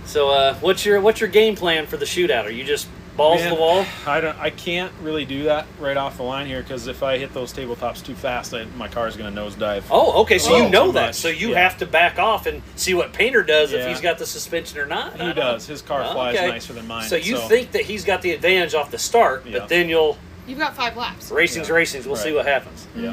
So what's your game plan for the shootout? Are you just balls to Man, the wall? I can't really do that right off the line here because if I hit those tabletops too fast, my car's going to nosedive. Oh, okay. So you Oh, know too that. much. So you Yeah. have to back off and see what Painter does if Yeah. he's got the suspension or not. He does. His car flies Okay. nicer than mine. So you think that he's got the advantage off the start, Yeah. but then you'll You've got 5 laps. racing's Yeah. racing's. We'll see Right. what happens. Yeah.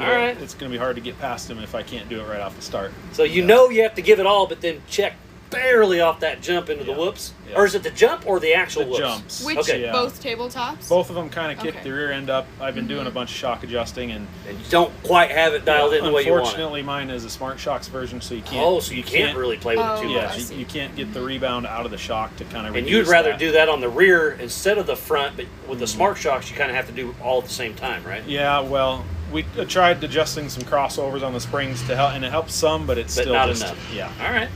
All right. It's going to be hard to get past him if I can't do it right off the start. So you know you have to give it all, but then check barely off that jump into the Yeah. whoops, Yeah. or is it the jump or the actual The whoops? jumps. Which Okay. Yeah. both tabletops? Both of them kind of kick Okay. the rear end up. I've been doing a bunch of shock adjusting, and And you don't quite have it dialed in the way you want it. unfortunately, mine is a Smart Shocks version, so you can't. Oh, so you can't really play with it too Oh, Yeah, much. I you, see. you can't get the rebound out of the shock to kind of. And you'd rather do that on the rear instead of the front, but with Mm-hmm. the Smart Shocks, you kind of have to do all at the same time, right? Yeah, well, we tried adjusting some crossovers on the springs to help, and it helps some, but it's But still not just enough. yeah. All right.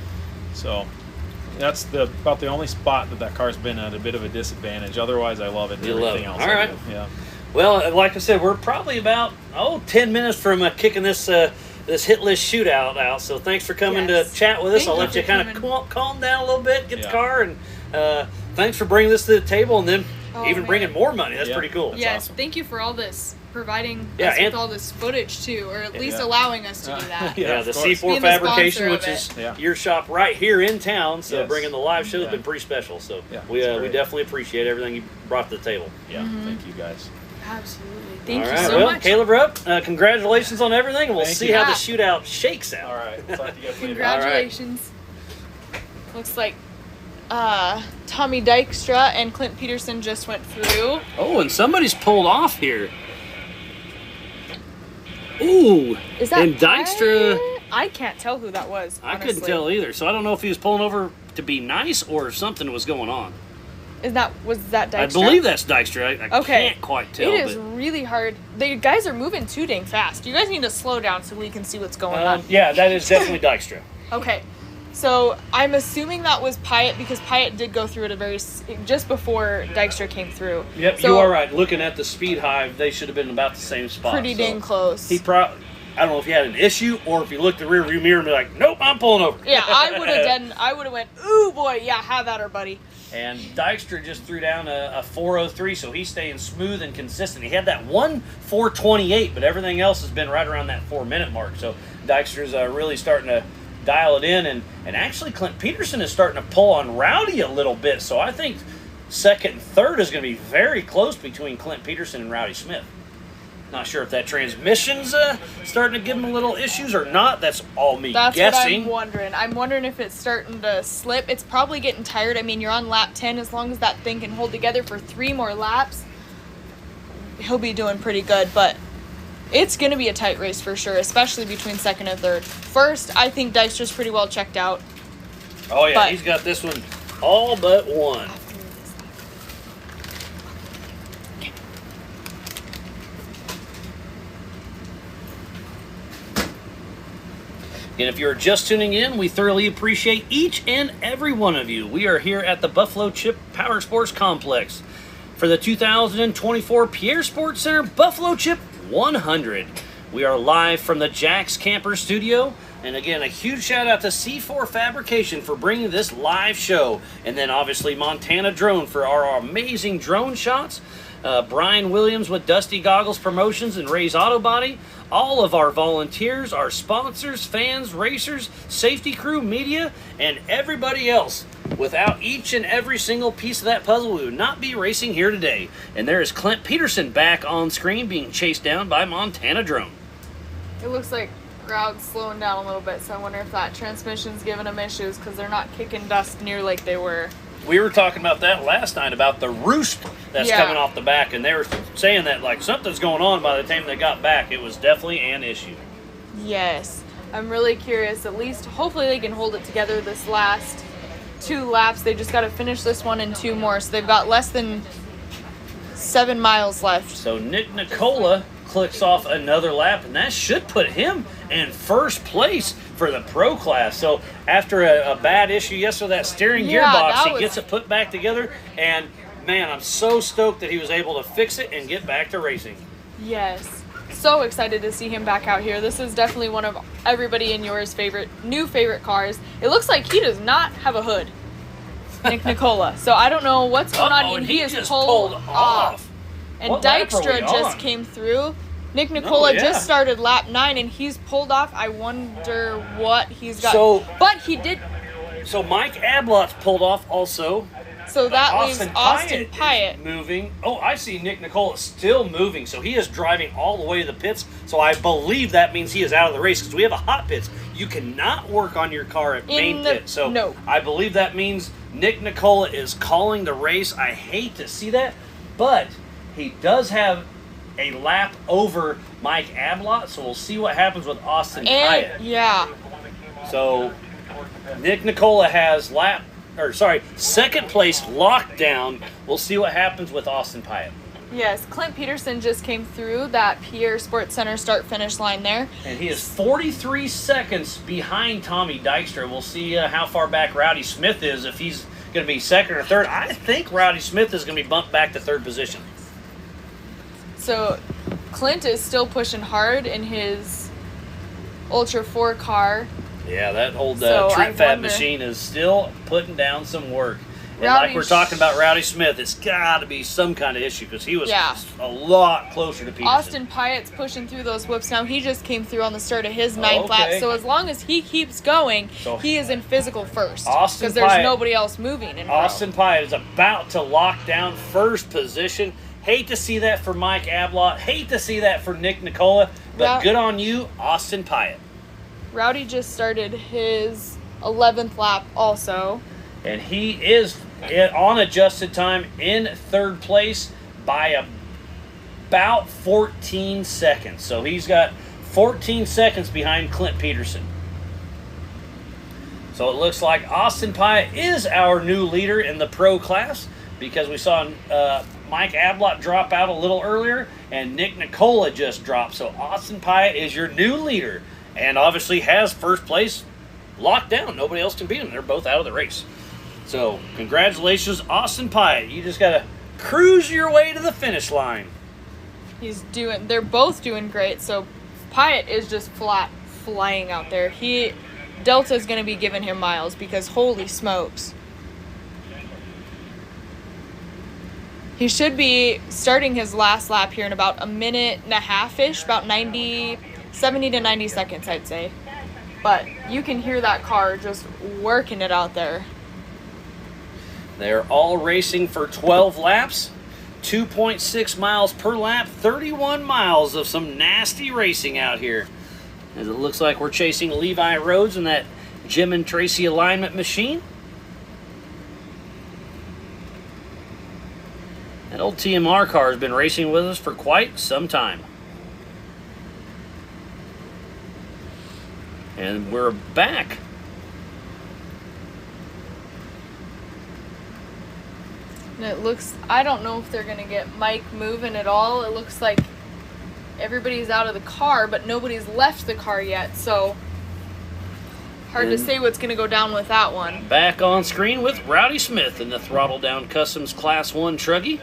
So that's about the only spot that car's been at a bit of a disadvantage. Otherwise, I love it. You love Everything it. else, All I right. do. Yeah. Well, like I said, we're probably about 10 minutes from kicking this hit list shootout out. So thanks for coming Yes. to chat with us. Thank I'll you let you for kind of coming. calm down a little bit, get the Yeah. car, and thanks for bringing this to the table. And then Oh, even man. bringing more money. That's Yeah. pretty cool. Yes, awesome. thank you for all this, providing Yeah, us and- with all this footage too, or at least Yeah. allowing us to do that. Yeah, of the course. C4 Being the Fabrication, sponsor which of is it. Yeah. your shop right here in town. So Yes. bringing the live show has Yeah. been pretty special. So Yeah, we it's we great. definitely appreciate everything you brought to the table. Yeah, thank you guys. Absolutely. Thank All you right, so well, much. Caleb Rup, congratulations on everything, and we'll Thank see you. how the Yeah. shootout shakes out. All right, talk to you guys later. Congratulations. Looks like Tommy Dykstra and Clint Peterson just went through. Oh, and somebody's pulled off here. Ooh, Is that and Dykstra? I can't tell who that was. I couldn't honestly. tell either, so I don't know if he was pulling over to be nice or if something was going on. Was that Dykstra? I believe that's Dykstra. I Okay. can't quite tell. It is but, really hard. The guys are moving too dang fast. You guys need to slow down so we can see what's going on. yeah, that is definitely Dykstra. Okay. So I'm assuming that was Pyatt because Pyatt did go through it just before Dykstra came through. Yep, So you are right. Looking at the speed hive, they should have been about the same spot. Pretty so dang close. He probably, I don't know if he had an issue or if he looked at the rear view mirror and be like, nope, I'm pulling over. Yeah, I would have went, ooh boy, yeah, have at her, buddy. And Dykstra just threw down a 403, so he's staying smooth and consistent. He had that one 428, but everything else has been right around that 4-minute mark. So Dykstra's really starting to dial it in, and actually Clint Peterson is starting to pull on Rowdy a little bit. So I think second and third is going to be very close between Clint Peterson and Rowdy Smith. Not sure if that transmission's starting to give him a little issues or not. That's all me That's guessing. what I'm wondering. I'm wondering if it's starting to slip. It's probably getting tired. I mean, you're on lap 10. As long as that thing can hold together for 3 more laps, he'll be doing pretty good. But it's going to be a tight race for sure, especially between second and third. First, I think Dykstra's pretty well checked out. Oh, yeah, But- he's got this one all but one. And if you're just tuning in, we thoroughly appreciate each and every one of you. We are here at the Buffalo Chip Power Sports Complex for the 2024 Pierre Sports Center Buffalo Chip 100. We are live from the Jack's Camper Studio. And again, a huge shout out to C4 Fabrication for bringing this live show. And then obviously Montana Drone for our amazing drone shots. Brian Williams with Dusty Goggles Promotions and Ray's Auto Body. All of our volunteers, our sponsors, fans, racers, safety crew, media, and everybody else. Without each and every single piece of that puzzle, we would not be racing here today. And there is Clint Peterson back on screen being chased down by Montana Drone. It looks like Crowd's slowing down a little bit, so I wonder if that transmission's giving them issues because they're not kicking dust near like they were. We were talking about that last night about the roost that's Yeah. coming off the back, and they were saying that like something's going on by the time they got back. It was definitely an issue. Yes. I'm really curious. At least, hopefully they can hold it together this last 2 laps. They just got to finish this one and 2 more, so they've got less than 7 miles left. So Nick Nicola clicks off another lap, and that should put him in first place for the pro class. So after a bad issue yesterday, that steering Yeah, gearbox, that he was- gets it put back together, and man, I'm so stoked that he was able to fix it and get back to racing. Yes. So excited to see him back out here. This is definitely one of everybody in yours new favorite cars. It looks like he does not have a hood, Nick Nicola. So I don't know what's going on. Uh-oh, and He is just pulled off. And What lap are we Dykstra just on? came through. Nick Nicola yeah. just started lap 9 and he's pulled off. I wonder what he's got. So- but he did. So Mike Ablot's pulled off also. So that leaves Austin is Pyatt. moving. Oh, I see Nick Nicola still moving. So he is driving all the way to the pits. So I believe that means he is out of the race because we have a hot pits. You cannot work on your car at main pit. So no. I believe that means Nick Nicola is calling the race. I hate to see that, but he does have a lap over Mike Ablot. So we'll see what happens with Austin Pyatt. And yeah. So Nick Nicola has second place locked down. We'll see what happens with Austin Pyatt. Yes, Clint Peterson just came through that Pierre Sports Center start-finish line there. And he is 43 seconds behind Tommy Dykstra. We'll see how far back Rowdy Smith is, if he's going to be second or third. I think Rowdy Smith is going to be bumped back to third position. So Clint is still pushing hard in his Ultra 4 car. Yeah, that old So I Trip Fab wonder- machine is still putting down some work. And like we're talking about Rowdy Smith, it's got to be some kind of issue because he was a lot closer to Peterson. Austin Pyatt's pushing through those whoops now. He just came through on the start of his ninth lap. So as long as he keeps going, he is in physical first. Because there's nobody else moving in Austin Pyatt is about to lock down first position. Hate to see that for Mike Ablott. Hate to see that for Nick Nicola. But good on you, Austin Pyatt. Rowdy just started his 11th lap also. And he is on adjusted time in third place by about 14 seconds. So he's got 14 seconds behind Clint Peterson. So it looks like Austin Pyatt is our new leader in the pro class because we saw Mike Ablott drop out a little earlier and Nick Nicola just dropped. So Austin Pyatt is your new leader and obviously has first place locked down. Nobody else can beat him. They're both out of the race. So congratulations, Austin Pyatt. You just got to cruise your way to the finish line. They're both doing great. So Pyatt is just flying out there. Delta's going to be giving him miles because holy smokes. He should be starting his last lap here in about a minute and a half-ish, about 70 to 90 seconds, I'd say. But you can hear that car just working it out there. They're all racing for 12 laps, 2.6 miles per lap, 31 miles of some nasty racing out here. As it looks like we're chasing Levi Rhodes in that Jim and Tracy alignment machine. That old TMR car has been racing with us for quite some time. And we're back. And it looks, I don't know if they're going to get Mike moving at all. It looks like everybody's out of the car, but nobody's left the car yet. So hard to say what's going to go down with that one. Back on screen with Rowdy Smith in the Throttle Down Customs Class 1 Truggy.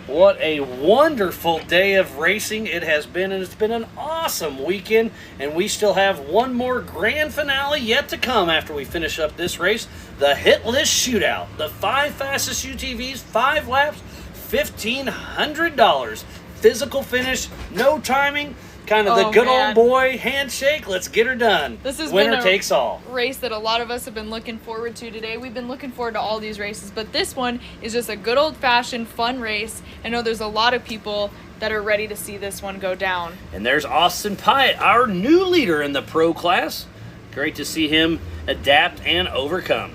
What a wonderful day of racing it has been, and it's been an awesome weekend, and we still have one more grand finale yet to come after we finish up this race, the Hit List Shootout. The 5 fastest UTVs, 5 laps, $1,500. Physical finish, no timing, kind of the good old boy handshake. Let's get her done. This is winner takes all. Race that a lot of us have been looking forward to today. We've been looking forward to all these races, but this one is just a good old-fashioned fun race. I know there's a lot of people that are ready to see this one go down. And there's Austin Pyatt, our new leader in the pro class. Great to see him adapt and overcome.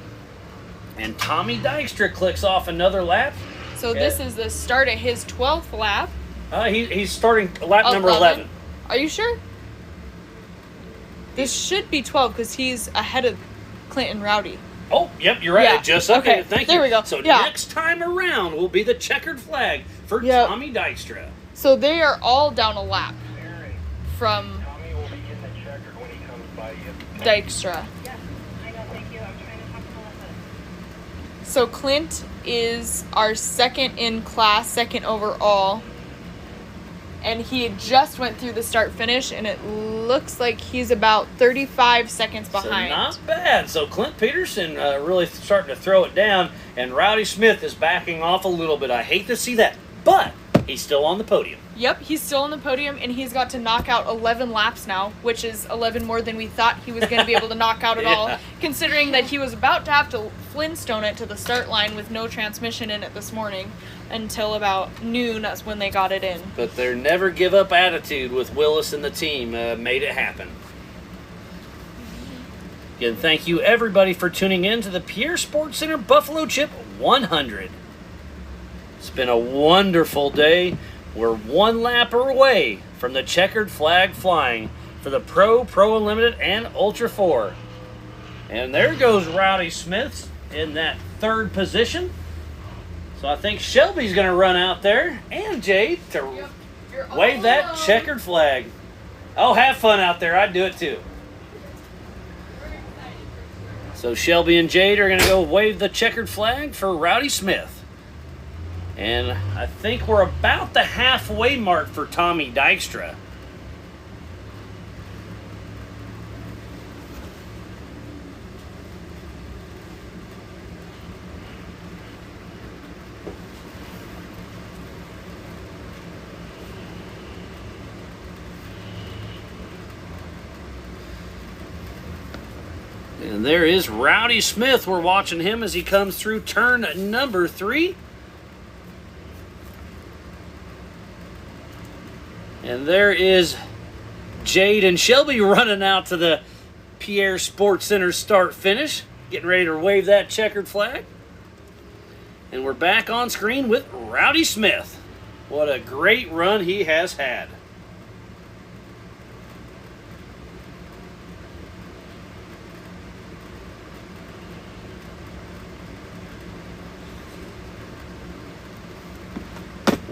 And Tommy Dykstra clicks off another lap. So this is the start of his 12th lap. He's starting lap number 11. Are you sure? This should be 12 because he's ahead of Clint and Rowdy. Oh, yep, you're right. Yeah. Just okay. Thank you. There we go. So next time around will be the checkered flag for Tommy Dykstra. So they are all down a lap from Dykstra. So Clint is our second in class, second overall. And he just went through the start-finish, and it looks like he's about 35 seconds behind. So not bad. So Clint Peterson really starting to throw it down, and Rowdy Smith is backing off a little bit. I hate to see that, but he's still on the podium. Yep, he's still on the podium, and he's got to knock out 11 laps now, which is 11 more than we thought he was going to be able to knock out at all, considering that he was about to have to Flintstone it to the start line with no transmission in it this morning until about noon. That's when they got it in. But their never give up attitude with Willis and the team made it happen. Again, thank you everybody for tuning in to the Pierre Sports Center Buffalo Chip 100. It's been a wonderful day. We're one lap away from the checkered flag flying for the Pro Unlimited, and Ultra 4. And there goes Rowdy Smith in that third position. So I think Shelby's going to run out there, and Jade, to wave that checkered flag. Oh, have fun out there. I'd do it too. So Shelby and Jade are going to go wave the checkered flag for Rowdy Smith. And I think we're about the halfway mark for Tommy Dykstra. And there is Rowdy Smith. We're watching him as he comes through turn number 3. And there is Jade and Shelby running out to the Pierre Sports Center start finish, getting ready to wave that checkered flag. And we're back on screen with Rowdy Smith. What a great run he has had.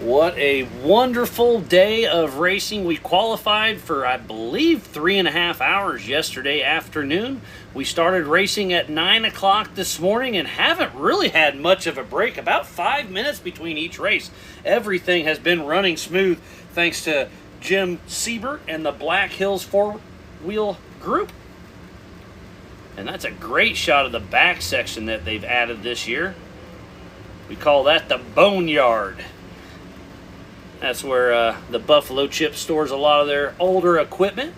What a wonderful day of racing. We qualified for, I believe, 3.5 hours yesterday afternoon. We started racing at 9 o'clock this morning and haven't really had much of a break. About 5 minutes between each race. Everything has been running smooth thanks to Jim Siebert and the Black Hills four-wheel group. And that's a great shot of the back section that they've added this year. We call that the Boneyard. That's where the Buffalo Chip stores a lot of their older equipment.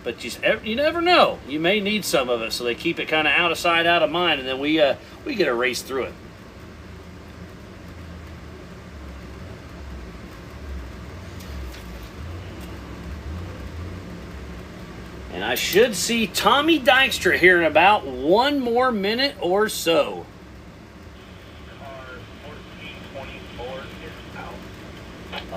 But you never know. You may need some of it, so they keep it kind of out of sight, out of mind, and then we get a race through it. And I should see Tommy Dykstra here in about 1 more minute or so.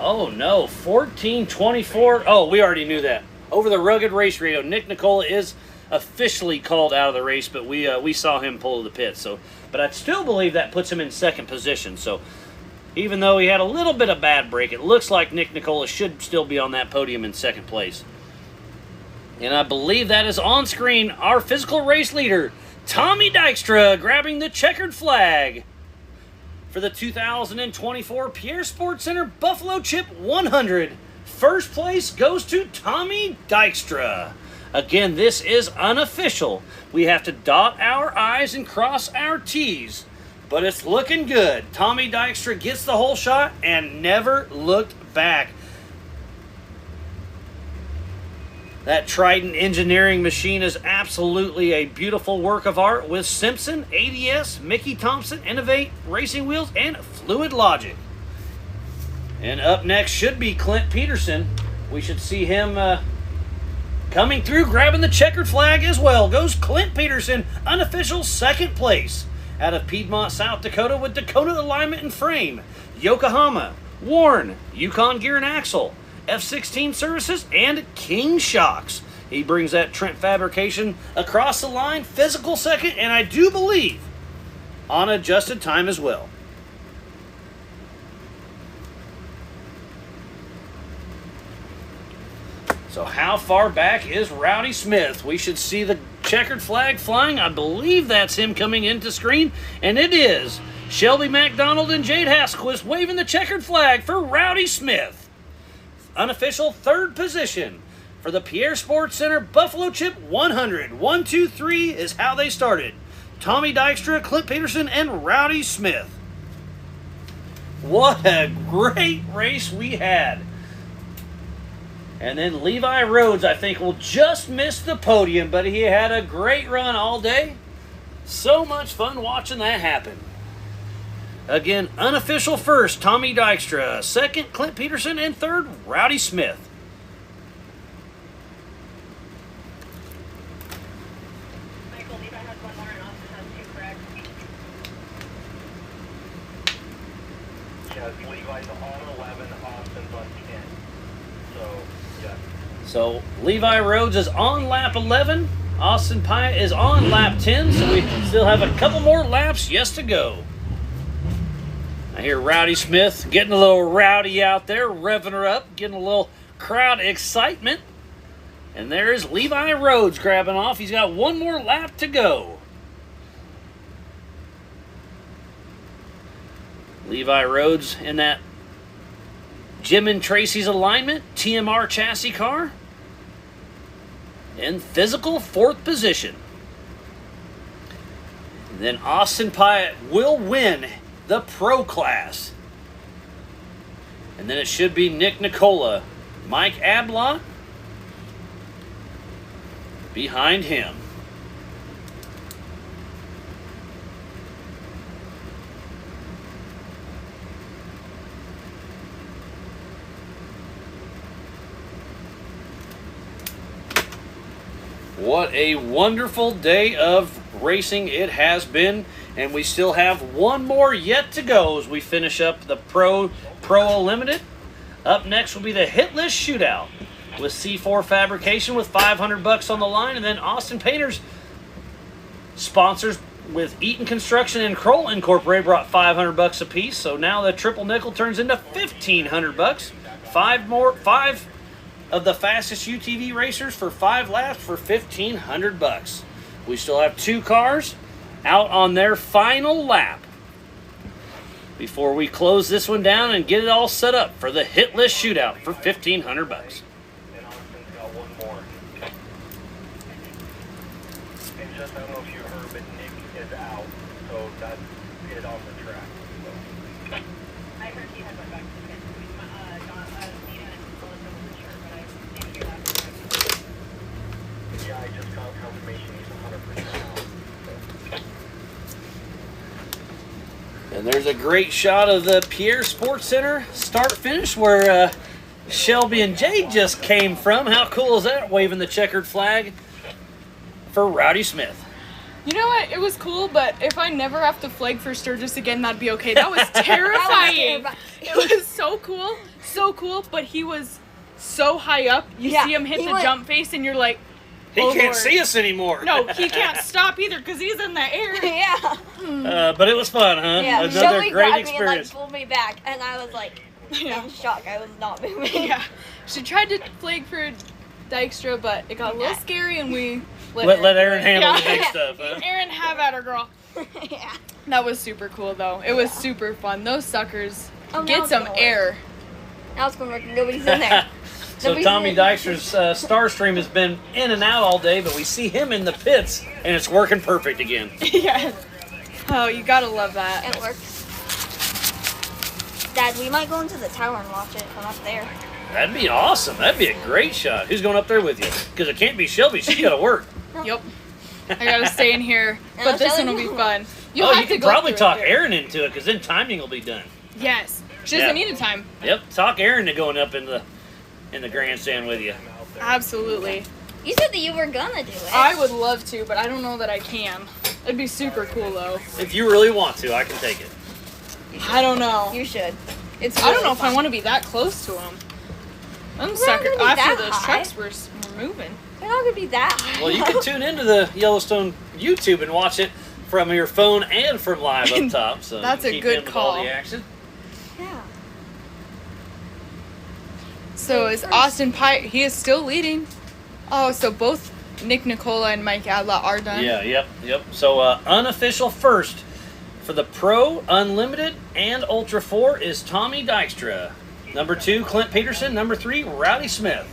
Oh no, 14:24. Oh, we already knew that. Over the rugged race radio, Nick Nicola is officially called out of the race, but we saw him pull to the pit. So, but I still believe that puts him in second position. So, even though he had a little bit of bad break, it looks like Nick Nicola should still be on that podium in second place. And I believe that is on screen our physical race leader, Tommy Dykstra, grabbing the checkered flag for the 2024 Pierre Sports Center Buffalo Chip 100. First place goes to Tommy Dykstra. Again, this is unofficial. We have to dot our I's and cross our T's, but it's looking good. Tommy Dykstra gets the whole shot and never looked back. That Triton engineering machine is absolutely a beautiful work of art with Simpson, ADS, Mickey Thompson, Innovate, Racing Wheels, and Fluid Logic. And up next should be Clint Peterson. We should see him coming through, grabbing the checkered flag as well. Goes Clint Peterson, unofficial second place. Out of Piedmont, South Dakota with Dakota Alignment and Frame, Yokohama, Y.O.R.R, Yukon Gear and Axle, F-16 Services, and King Shocks. He brings that Trent Fabrication across the line, physical second, and I do believe on adjusted time as well. So how far back is Rowdy Smith? We should see the checkered flag flying. I believe that's him coming into screen, and it is Shelby McDonald and Jade Hasquist waving the checkered flag for Rowdy Smith. Unofficial third position for the Pierre Sports Center Buffalo Chip 100. 1, 2, 3 is how they started. Tommy Dykstra, Clint Peterson, and Rowdy Smith. What a great race we had. And then Levi Rhodes, I think, will just miss the podium, but he had a great run all day. So much fun watching that happen. Again, unofficial first, Tommy Dykstra. Second, Clint Peterson. And third, Rowdy Smith. Michael, Levi has 1 more and Austin has 2, correct? Yes, Levi's on 11, Austin's on 10. So, yeah. So, Levi Rhodes is on lap 11. Austin Pyatt is on lap 10. So, we still have a couple more laps yet to go. I hear Rowdy Smith getting a little rowdy out there, revving her up, getting a little crowd excitement. And there's Levi Rhodes grabbing off. He's got 1 more lap to go. Levi Rhodes in that Jim and Tracy's alignment, TMR chassis car. In physical 4th position. And then Austin Pyatt will win the Pro Class. And then it should be Nick Nicola. Mike Ablott behind him. What a wonderful day of racing it has been, and we still have one more yet to go as we finish up the Pro Unlimited. Up next will be the Hit List Shootout with C4 Fabrication with $500 on the line, and then Austin Painters sponsors with Eaton Construction and Kroll Incorporated brought $500 a piece. So now the triple nickel turns into $1,500. Five of the fastest UTV racers for 5 laps for $1,500. We still have 2 cars out on their final lap before we close this one down and get it all set up for the Hit List Shootout for $1,500. And Austin's got one more. And just, I don't know if you heard, but Nick is out. So that's it on the track. So. I heard he had went back to the pit. Nina and Melissa wasn't sure, but I didn't hear that. Yeah, I just got confirmation he's 100% out. And there's a great shot of the Pierre Sports Center start-finish where Shelby and Jade just came from. How cool is that, waving the checkered flag for Rowdy Smith? You know what? It was cool, but if I never have to flag for Sturgis again, that'd be okay. That was terrifying. It was so cool, but he was so high up. You see him hit the jump face, and you're like, He oh, can't Lord. see us anymore. No, he can't stop either because he's in the air. Yeah. But it was fun, huh? Yeah. Another Shelby great grabbed me and experience. pulled me back, and I was like in shock. I was not moving. Yeah. She tried to flag for Dykstra, but it got a little scary, and we Let Aaron handle the big stuff, huh? Aaron, have at her, girl. Yeah. That was super cool, though. It was super fun. Those suckers Oh, now get it's some gonna work. air. Now it's gonna work. Nobody's in there. So Nobody's Tommy in there. Dykstra's Starstream has been in and out all day, but we see him in the pits, and it's working perfect again. Yes. Oh, you gotta love that. It works. Dad, we might go into the tower and watch it from up there. That'd be awesome. That'd be a great shot. Who's going up there with you? Because it can't be Shelby. She's got to work. Yep. I gotta stay in here, No, but this Shelly one will be won't. fun. You have to can go probably through talk it. Aaron into it, because then timing will be done. Yes. She doesn't Yeah. need a time. Yep, talk Aaron to going up in the grandstand with you. Absolutely. You said that you were gonna do it. I would love to, but I don't know that I can. It'd be super cool, though. If you really want to, I can take it. I don't know. You should. It's. I don't really know if I fun. want to be that close to them. I'm not sucker. gonna be After that those high. trucks were moving. They're not gonna be that high. Well, you can tune into the Yellowstone YouTube and watch it from your phone and from live up top. So That's you a keep good in with all call. the action. Yeah. So is Austin Pye? He is still leading. Oh, so both Nick Nicola and Mike Adla are done. Yeah, yep. So unofficial first for the Pro, Unlimited, and Ultra 4 is Tommy Dykstra. Number 2, Clint Peterson. Number 3, Rowdy Smith.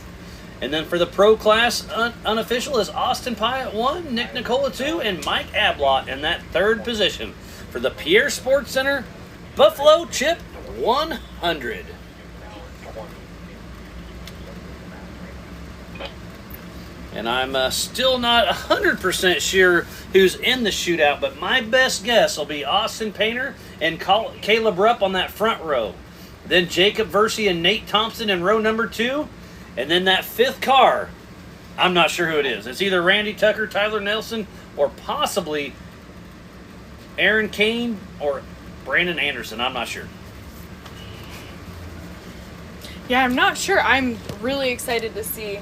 And then for the Pro class, unofficial is Austin Pye at 1, Nick Nicola 2, and Mike Ablott in that 3rd position. For the Pierre Sports Center, Buffalo Chip 100. And I'm still not 100% sure who's in the shootout, but my best guess will be Austin Painter and Caleb Rup on that front row. Then Jacob Versey and Nate Thompson in row number 2. And then that 5th car, I'm not sure who it is. It's either Randy Tucker, Tyler Nelson, or possibly Aaron Kane or Brandon Anderson. I'm not sure. Yeah, I'm not sure. I'm really excited to see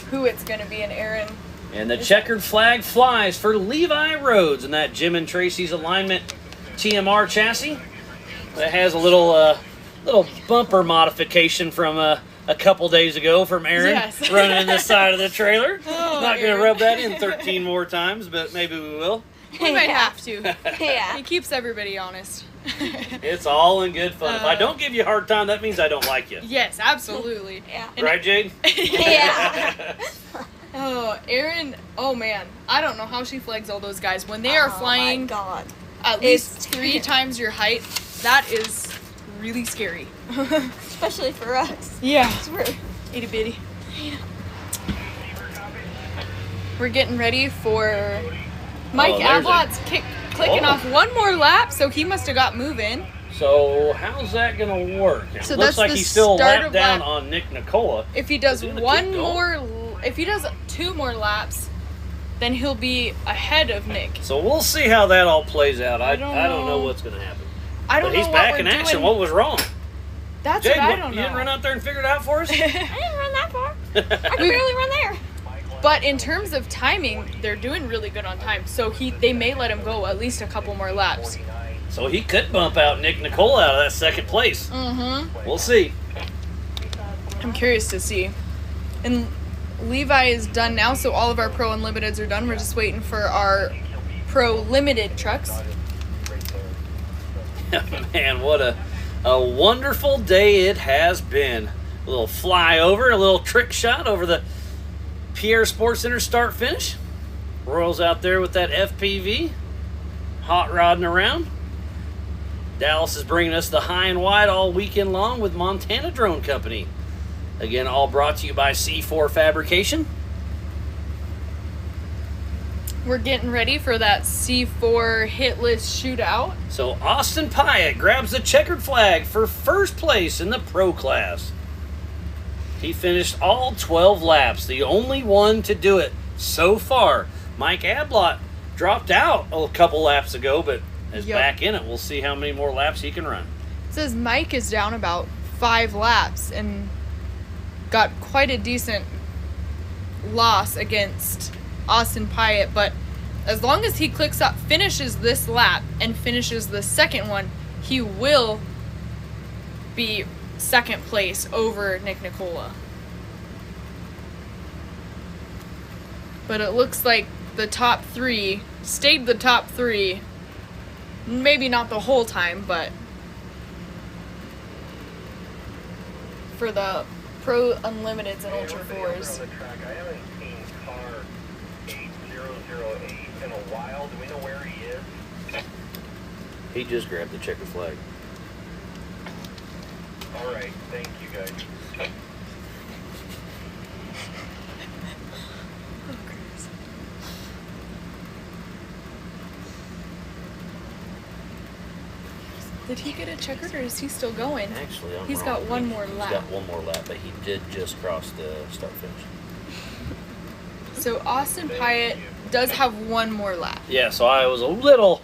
who it's going to be in Aaron. And the checkered flag flies for Levi Rhodes and that Jim and Tracy's alignment TMR chassis. That has a little bumper modification from a couple days ago from Aaron Yes. running in the side of the trailer. Oh, Not going to Aaron. rub that in 13 more times, but maybe we will. We might Yeah. have to. Yeah. He keeps everybody honest. It's all in good fun. If I don't give you a hard time, that means I don't like you. Yes, absolutely. Yeah. And- Right, Jade? Yeah. Oh, Aaron. Oh, man. I don't know how she flags all those guys. When they are Oh my flying God. at It's least 3 times your height, that is really scary. Especially for us. Yeah. 'Cause we're Itty bitty. We're getting ready for Mike there's Ablott's clicking Whoa. off one more lap, so he must have got moving. So how's that going to work? It So looks that's like the he's still start lapped of down lap- on Nick Nicola. If he does Is he gonna one keep going? more, if he does 2 more laps, then he'll be ahead of Nick. So we'll see how that all plays out. I don't don't know know. what's going to happen. I don't But know he's what back we're in action. doing. What was wrong? That's Jade, what I don't you know. didn't run out there and figure it out for us? I didn't run that far. I could barely run there. But in terms of timing, they're doing really good on time. So they may let him go at least a couple more laps. So he could bump out Nick Nicola out of that second place. Mm-hmm. We'll see. I'm curious to see. And Levi is done now, so all of our Pro Unlimiteds are done. We're just waiting for our Pro Limited trucks. Man, what a wonderful day it has been. A little flyover, a little trick shot over the Pierre Sports Center start finish. Royals out there with that FPV, hot rodding around. Dallas is bringing us the high and wide all weekend long with Montana Drone Company. Again, all brought to you by C4 Fabrication. We're getting ready for that C4 hit list shootout. So Austin Pyatt grabs the checkered flag for first place in the pro class. He finished all 12 laps, the only one to do it so far. Mike Ablott dropped out a couple laps ago, but is back in it. We'll see how many more laps he can run. It says Mike is down about 5 laps and got quite a decent loss against Austin Pyatt, but as long as he clicks up, finishes this lap and finishes the second one, he will be second place over Nick Nicola. But it looks like the top 3 stayed the top 3. Maybe not the whole time, but for the Pro Unlimiteds and Ultra 4s. I haven't seen car 8008 in a while. Do we know where he is? He just grabbed the checkered flag. All right, thank you guys. Did he get a checkered or is he still going? Actually, I'm He's wrong. got one more lap. He's got one more lap, but he did just cross the start finish. So Austin Pyatt does have one more lap. Yeah, so I was a little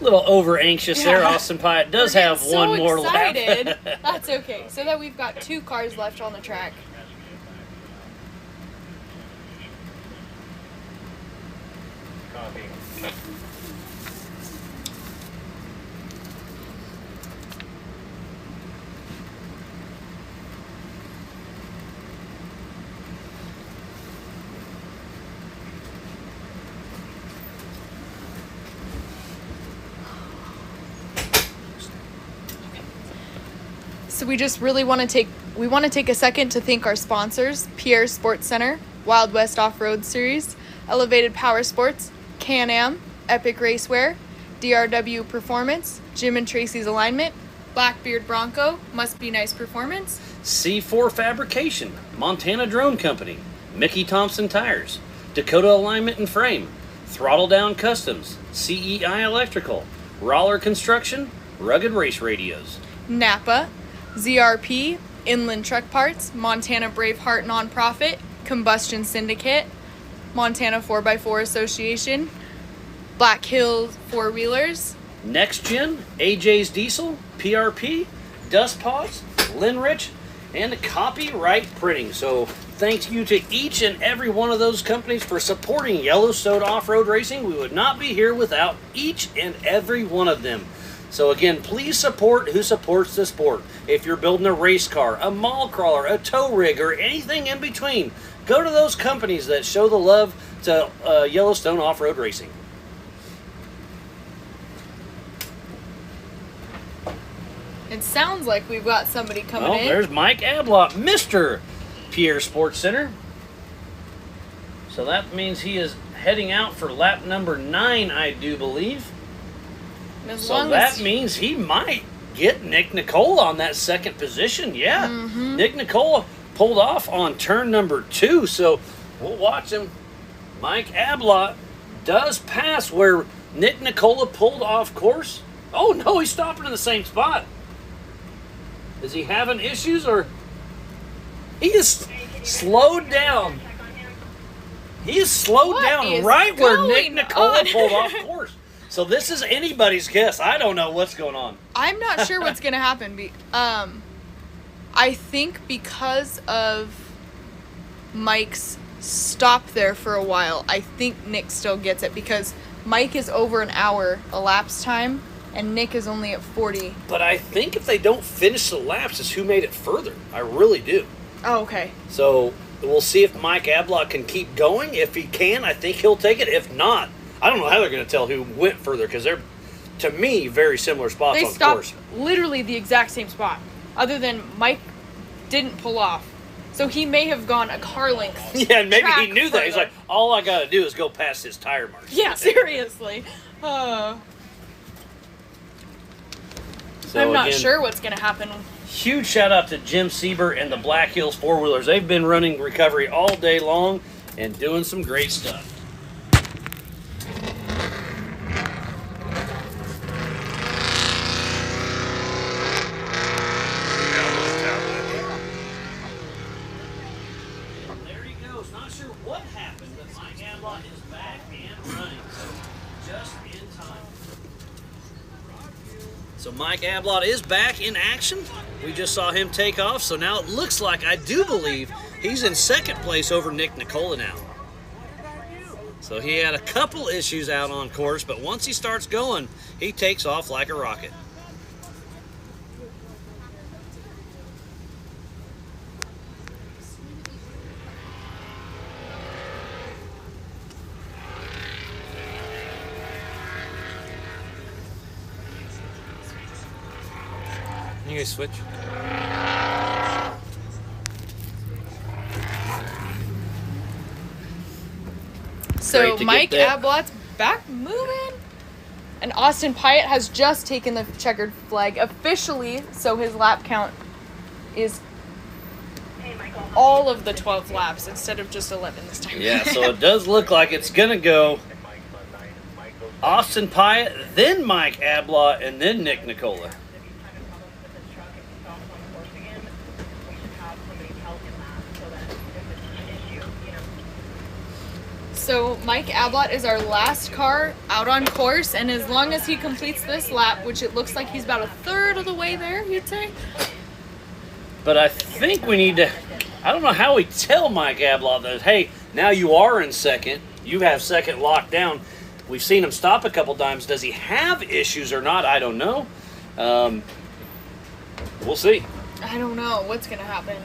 over anxious there. Yeah. Austin Pyatt does We're have getting one so more excited. lap. That's okay. So that we've got 2 cars left on the track. Copy. So we just really want to take a second to thank our sponsors: Pierre Sports Center, Wild West Off-Road Series, Elevated Power Sports, Can-Am, Epic Racewear, DRW Performance, Jim and Tracy's Alignment, Blackbeard Bronco, Must Be Nice Performance, C4 Fabrication, Montana Drone Company, Mickey Thompson Tires, Dakota Alignment and Frame, Throttle Down Customs, CEI Electrical, Y.O.R.R Construction, Rugged Race Radios. Napa, ZRP, Inland Truck Parts, Montana Braveheart Nonprofit, Combustion Syndicate, Montana 4x4 Association, Black Hills Four Wheelers, Next Gen, AJ's Diesel, PRP, Dust Paws, Linrich, and Copyright Printing. So thanks you to each and every one of those companies for supporting Yellowstone Off-Road Racing. We would not be here without each and every one of them. So again, please support who supports the sport. If you're building a race car, a mall crawler, a tow rig, or anything in between, go to those companies that show the love to Yellowstone Off-Road Racing. It sounds like we've got somebody coming Well, in. there's Mike Ablott, Mr. Pierre Sports Center. So that means he is heading out for lap number 9, I do believe. As So long that as- means he might get Nick Nicola on that second position. Yeah, Nick Nicola pulled off on turn number 2, so we'll watch him. Mike Ablott does pass where Nick Nicola pulled off course. Oh no, he's stopping in the same spot. Is he having issues or he is slowed down? He is slowed What down is right where Nick going Nicola on? pulled off course. So this is anybody's guess. I don't know what's going on. I'm not sure what's gonna happen. I think because of Mike's stop there for a while, I think Nick still gets it because Mike is over an hour elapsed time and Nick is only at 40. But I think if they don't finish the laps, it's who made it further. I really do. Oh, okay. So we'll see if Mike Ablott can keep going. If he can, I think he'll take it. If not, I don't know how they're going to tell who went further because they're, to me, very similar spots They on stopped course. literally the exact same spot, other than Mike didn't pull off. So he may have gone a car length. Yeah, and maybe he track knew that. He's further. like, all I got to do is go past his tire marks. Yeah, seriously. So I'm not again, sure what's going to happen. Huge shout out to Jim Siebert and the Black Hills four-wheelers. They've been running recovery all day long and doing some great stuff. There he goes. Not sure what happened, but Mike Ablott is back and running. So just in time. So Mike Ablott is back in action. We just saw him take off, so now it looks like, I do believe, he's in second place over Nick Nicola now. So he had a couple issues out on course, but once he starts going, he takes off like a rocket. You guys switch? So Great to Mike get that. Ablott's back moving. And Austin Pyatt has just taken the checkered flag officially, so his lap count is all of the 12 laps instead of just 11 this time. Yeah, so it does look like it's going to go Austin Pyatt, then Mike Ablott, and then Nick Nicola. So Mike Ablott is our last car out on course, and as long as he completes this lap, which it looks like he's about a third of the way there, you'd say? But I think we need to, I don't know how we tell Mike Ablott that, hey, now you are in second. You have second locked down. We've seen him stop a couple times. Does he have issues or not? I don't know. We'll see. I don't know what's gonna happen.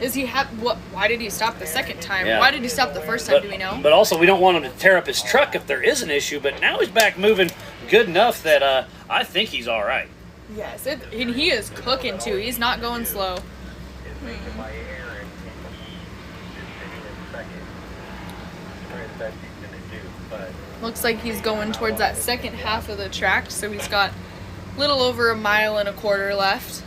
Is he what? Why did he stop the second time? Yeah. Why did he stop the first time? Do we know? But also, we don't want him to tear up his truck if there is an issue. But now he's back moving good enough that I think he's all right. Yes, and he is cooking too. He's not going slow. Looks like he's going towards that second half of the track, so he's got a little over a mile and a quarter left.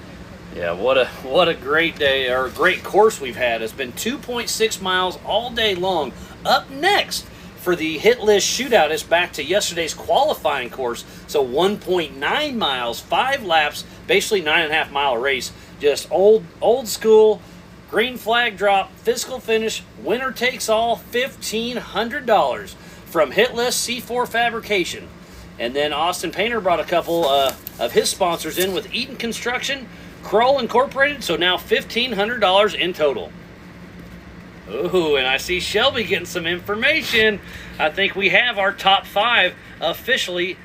Yeah, what a great day, or great course we've had. It's been 2.6 miles all day long. Up next for the hit list shootout is back to yesterday's qualifying course. So 1.9 miles, 5 laps, basically 9.5 mile race. Just old school, green flag drop, physical finish, winner takes all, $1,500 from hit list C4 Fabrication. And then Austin Painter brought a couple of his sponsors in with Eaton Construction, Kroll Incorporated, so now $1,500 in total. Ooh, and I see Shelby getting some information. I think we have our top 5 officially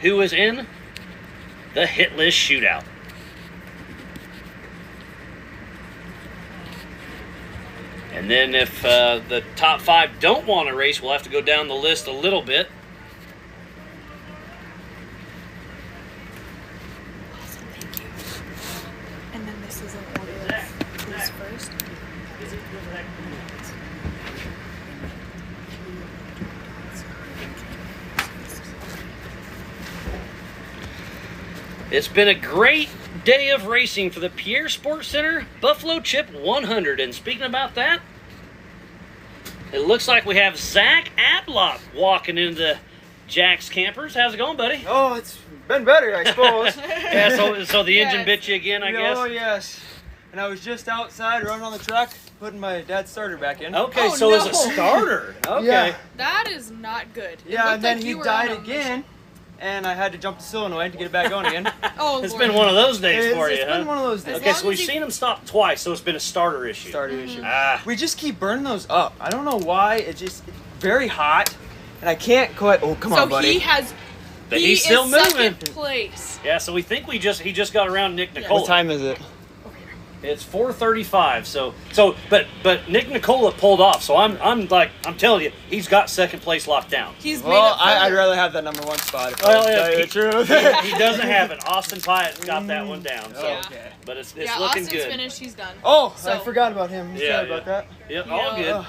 who is in the hit list shootout. And then if the top 5 don't want to race, we'll have to go down the list a little bit. Awesome, thank you. And then this is an order of who's first. It's been a great day of racing for the Pierre Sports Center Buffalo Chip 100. And speaking about that, it looks like we have Zach Ablott walking into Jack's Campers. How's it going, buddy? Oh, it's been better, I suppose. Yeah, so the engine Yes. bit you again, I guess. Oh, yes. And I was just outside running on the truck, putting my dad's starter back in. Okay, Oh, so no. as a starter. Okay. Yeah. That is not good. It Yeah, looked and then like he you were died on a mission. again, and I had to jump to solenoid to get it back going again. Oh, It's Lord. been one of those days for you, It's huh? been one of those days. Okay, As so long we've as he- seen him stop twice, so it's been a starter issue. Starter issue. Ah. We just keep burning those up. I don't know why. It's very hot, and I can't quite. Oh, come So on, buddy. But he he's still is moving. second place. Yeah, so we think he just got around Nick Nicola. What time is it? It's 4:35. But Nick Nicola pulled off. So I'm telling you, he's got second place locked down. He's made Well, it I'd further. rather have that number 1 spot. If Well, I yeah, tell you he- the truth. He doesn't have it. Austin Pyatt's got that one down. So, Yeah. Okay. but it's Yeah, looking Austin's good. finished. He's done. Oh, So- I forgot about him. Yeah, Sorry about that. Yep, You all know, good. Ugh.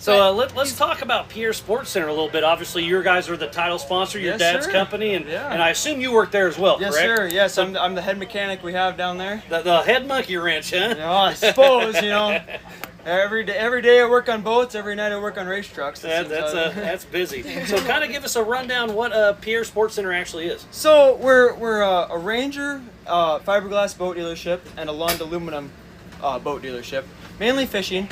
So let's talk about Pierre Sports Center a little bit. Obviously, your guys are the title sponsor, your Yes, dad's sir. company, and Yeah. I assume you work there as well, Yes, correct? sir. Yes, I'm the head mechanic we have down there. The head monkey wrench, huh? You know, I suppose, you know. Every day I work on boats. Every night I work on race trucks. That's busy. So kind of give us a rundown what Pierre Sports Center actually is. So we're a Ranger fiberglass boat dealership and a Lund aluminum boat dealership, mainly fishing.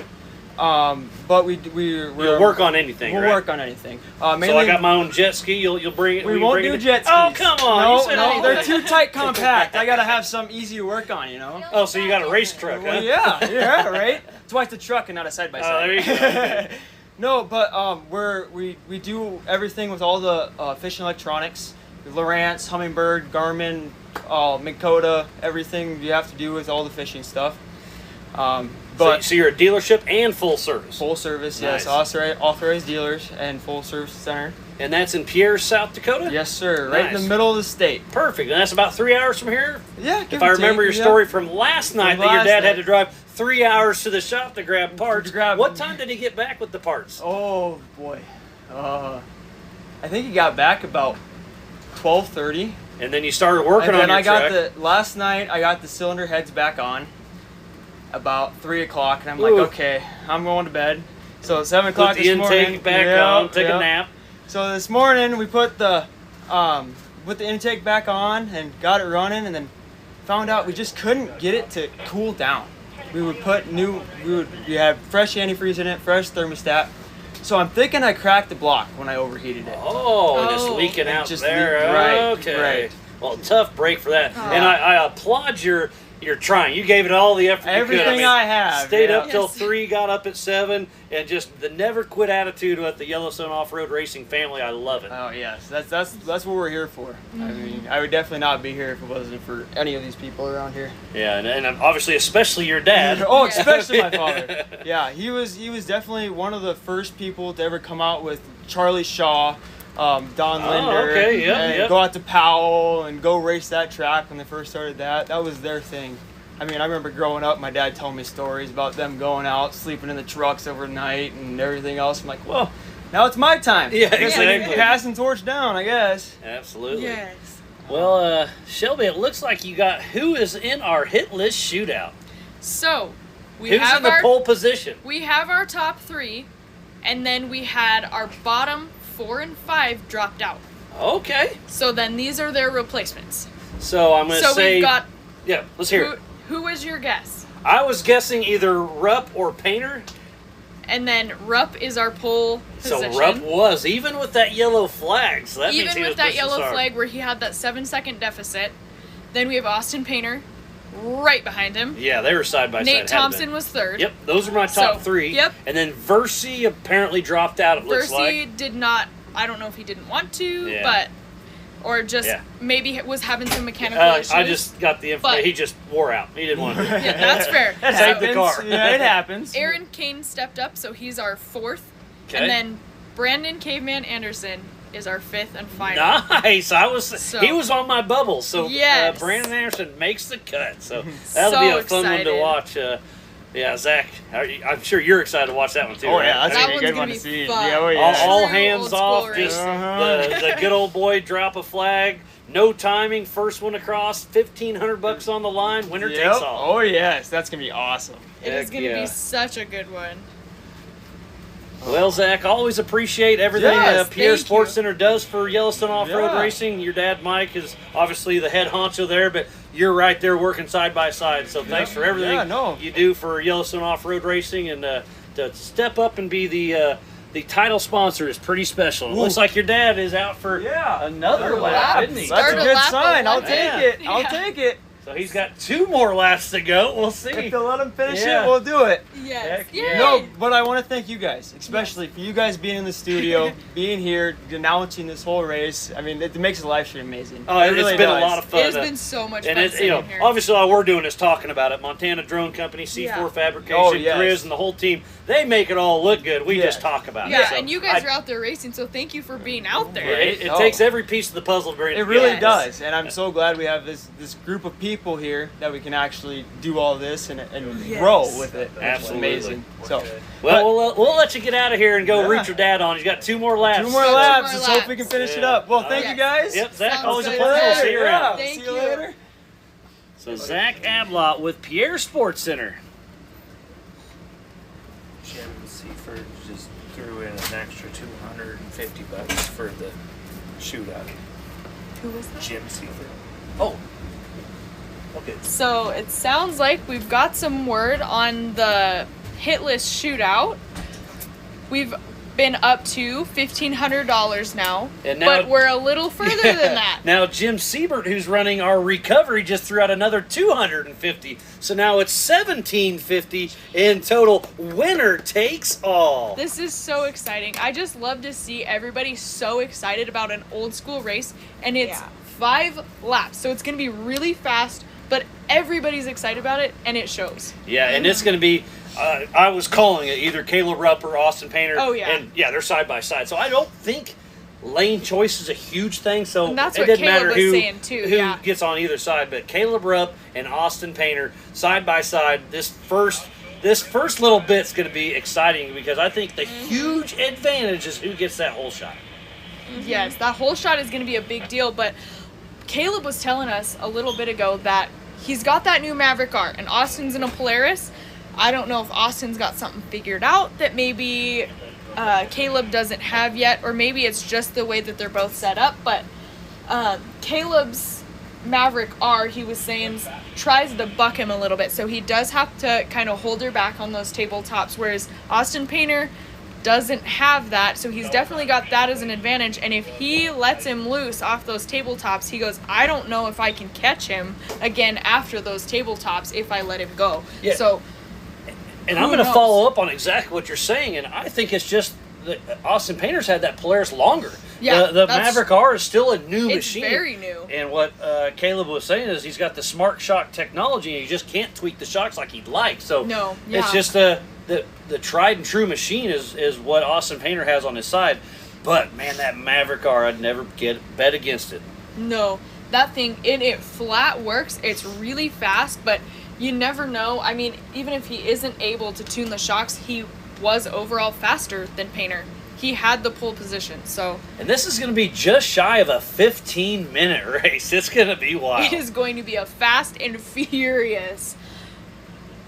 But we'll You'll work on anything, We'll right? work on anything. Mainly, So I got my own jet ski. You'll bring it. we will you won't bring do it in? jet skis. Oh come on! You No, said no, anything. they're too tight, compact. I gotta have some easy to work on, you know. Oh, so you got a race truck, huh? Well, yeah, right. That's why it's a truck and not a side by side. Oh, there you go. Okay. No, but we do everything with all the fishing electronics, Lowrance, Humminbird, Garmin, Minn Kota, everything you have to do with all the fishing stuff. But So you're a dealership and full service, full service, Nice. yes, authorized dealers and full service center. and that's in Pierre, South Dakota. Yes, sir. Right in Nice. the middle of the state. Perfect, and that's about 3 hours from here. Yeah, If I remember your story from last night, From that your last dad had night. to drive 3 hours to the shop to grab parts. grab What them. time did he get back with the parts? Oh boy, I think he got back about 12:30. And then you started working And on then your I got truck. last night I got the cylinder heads back on about 3 o'clock, and I'm Ooh. like, okay, I'm going to bed. So at 7 Put o'clock the this intake morning, back yeah, on, take yeah. a nap. So this morning we put the intake back on and got it running, and then found out we just couldn't get it to cool down. We would have fresh antifreeze in it, fresh thermostat. So I'm thinking I cracked the block when I overheated it. Oh, and it's Oh. leaking out Just there. leak- right, Okay. right. Well, tough break for that. And I applaud your trying. You gave it all the effort you could. Everything I have, Stayed yeah. up till Yes. 3, got up at 7, and just the never quit attitude with the Yellowstone Off-Road Racing family. I love it. Oh yes, that's what we're here for. I mean, I would definitely not be here if it wasn't for any of these people around here. Yeah, and obviously especially your dad. Oh, especially my father. Yeah, he was definitely one of the first people to ever come out with Charlie Shaw, Don Linder, okay, yeah, and yeah. go out to Powell and go race that track when they first started that. That was their thing. I mean, I remember growing up, my dad telling me stories about them going out, sleeping in the trucks overnight and everything else. I'm like, well, now it's my time. Yeah, I guess I exactly. can pass and torch down, I guess. Absolutely. Yes. Well, Shelby, it looks like you got who is in our hit list shootout. So we Who's have in the our pole position? we have our top 3, and then we had our bottom 4 and 5 dropped out. Okay. So then these are their replacements. So I'm going to So say. we've got Yeah, let's hear it. who was your guess? I was guessing either Rup or Painter. And then Rup is our pole position. So Rup was, even with that yellow flag. So that means Even he was with that pushing yellow hard. flag where he had that 7-second deficit. Then we have Austin Painter right behind him. Yeah, they were side by side. Nate had to Thompson been. was 3rd. Yep, those are my top So, 3. yep. And then Versi apparently dropped out, it looks Versi like. did not, I don't know if he didn't want to, Yeah. but, or just Yeah. maybe was having some mechanical issues. I just got the information. But- He just wore out. He didn't want to do it. Yeah, that's fair. It Save the happens. car. Yeah, it happens. Aaron Kane stepped up, so he's our 4th. Okay. And then Brandon Caveman Anderson is our 5th and final. Nice. So- He was on my bubble. So Yes. Brandon Anderson makes the cut. So that'll be So a fun one to excited. watch. Yeah, Zach, I'm sure you're excited to watch that one too. Oh right? yeah, that's That gonna be a one's good gonna one to be see. fun. Yeah, oh yeah. all True hands old off, school just race. the good old boy drop a flag, no timing, first one across, $1,500 on the line, winner Yep. takes all. Oh yes, that's gonna be awesome. It is Heck going to yeah. be such a good one. Well, Zach, always appreciate everything Yes, Pierre thank Sports you. Center does for Yellowstone Off-Road Yeah. Racing. Your dad, Mike, is obviously the head honcho there, but you're right there working side by side. So thanks for everything you do for Yellowstone Off-Road Racing, and to step up and be the title sponsor is pretty special. It looks like your dad is out for another lap, isn't he? That's a good sign. I'll take it. I'll take it. So he's got 2 more laps to go. We'll see. If they'll let him finish it, we'll do it. Yes. No, but I want to thank you guys, especially for you guys being in the studio, being here, announcing this whole race. I mean, it makes the live stream amazing. Oh, it's really been a lot of fun. It has been so much fun. And here. Obviously, all we're doing is talking about it. Montana Drone Company, C4 Fabrication, Grizz, and the whole team. They make it all look good. We just talk about it. Yeah, and you guys are out there racing, so thank you for being out there. It takes every piece of the puzzle to bring it together. It really does, and I'm so glad we have this group of people here that we can actually do all this and grow with it. Absolutely. Amazing. So, well, we'll let you get out of here and go reach your dad on. He's got 2 more laps. 2 more laps. Let's hope we can finish it up. Well, thank you guys. Yep, Zach, always a pleasure. We'll see you around. See you later. So Zach Ablott with Pierre Sports Center. Jim Seifert just threw in an extra $250 for the shootout. Who was that? Jim Seifert. Oh. Okay. So it sounds like we've got some word on the hit list shootout. We've been up to $1,500 now, but we're a little further than that. Now Jim Siebert, who's running our recovery, just threw out another $250. So now it's $1,750 in total. Winner takes all. This is so exciting. I just love to see everybody so excited about an old school race, and it's 5 laps, so it's going to be really fast, but everybody's excited about it, and it shows. Yeah, and it's going to be, I was calling it either Caleb Rup or Austin Painter. Oh, yeah. And they're side by side. So I don't think lane choice is a huge thing. So and that's it what doesn't Caleb matter was who saying too. Gets on either side. But Caleb Rupp and Austin Painter side by side. This first little bit's going to be exciting because I think the huge advantage is who gets that hole shot. Yes, that hole shot is going to be a big deal. But Caleb was telling us a little bit ago that he's got that new Maverick R, and Austin's in a Polaris. I don't know if Austin's got something figured out that maybe Caleb doesn't have yet, or maybe it's just the way that they're both set up. But Caleb's Maverick R, he was saying, tries to buck him a little bit. So he does have to kind of hold her back on those tabletops, whereas Austin Painter doesn't have that. So he's definitely got that as an advantage. And if he lets him loose off those tabletops, he goes, I don't know if I can catch him again after those tabletops if I let him go. Yeah. So... And I'm going to follow up on exactly what you're saying, and I think it's just that Austin Painter's had that Polaris longer. Yeah, the Maverick R is still a new machine. It's very new. And what Caleb was saying is he's got the smart shock technology, and he just can't tweak the shocks like he'd like. So it's just the tried and true machine is what Austin Painter has on his side. But man, that Maverick R, I'd never bet against it. No, that thing it flat works. It's really fast, but you never know. I mean, even if he isn't able to tune the shocks, he was overall faster than Painter. He had the pole position, so... And this is going to be just shy of a 15-minute race. It's going to be wild. It is going to be a fast and furious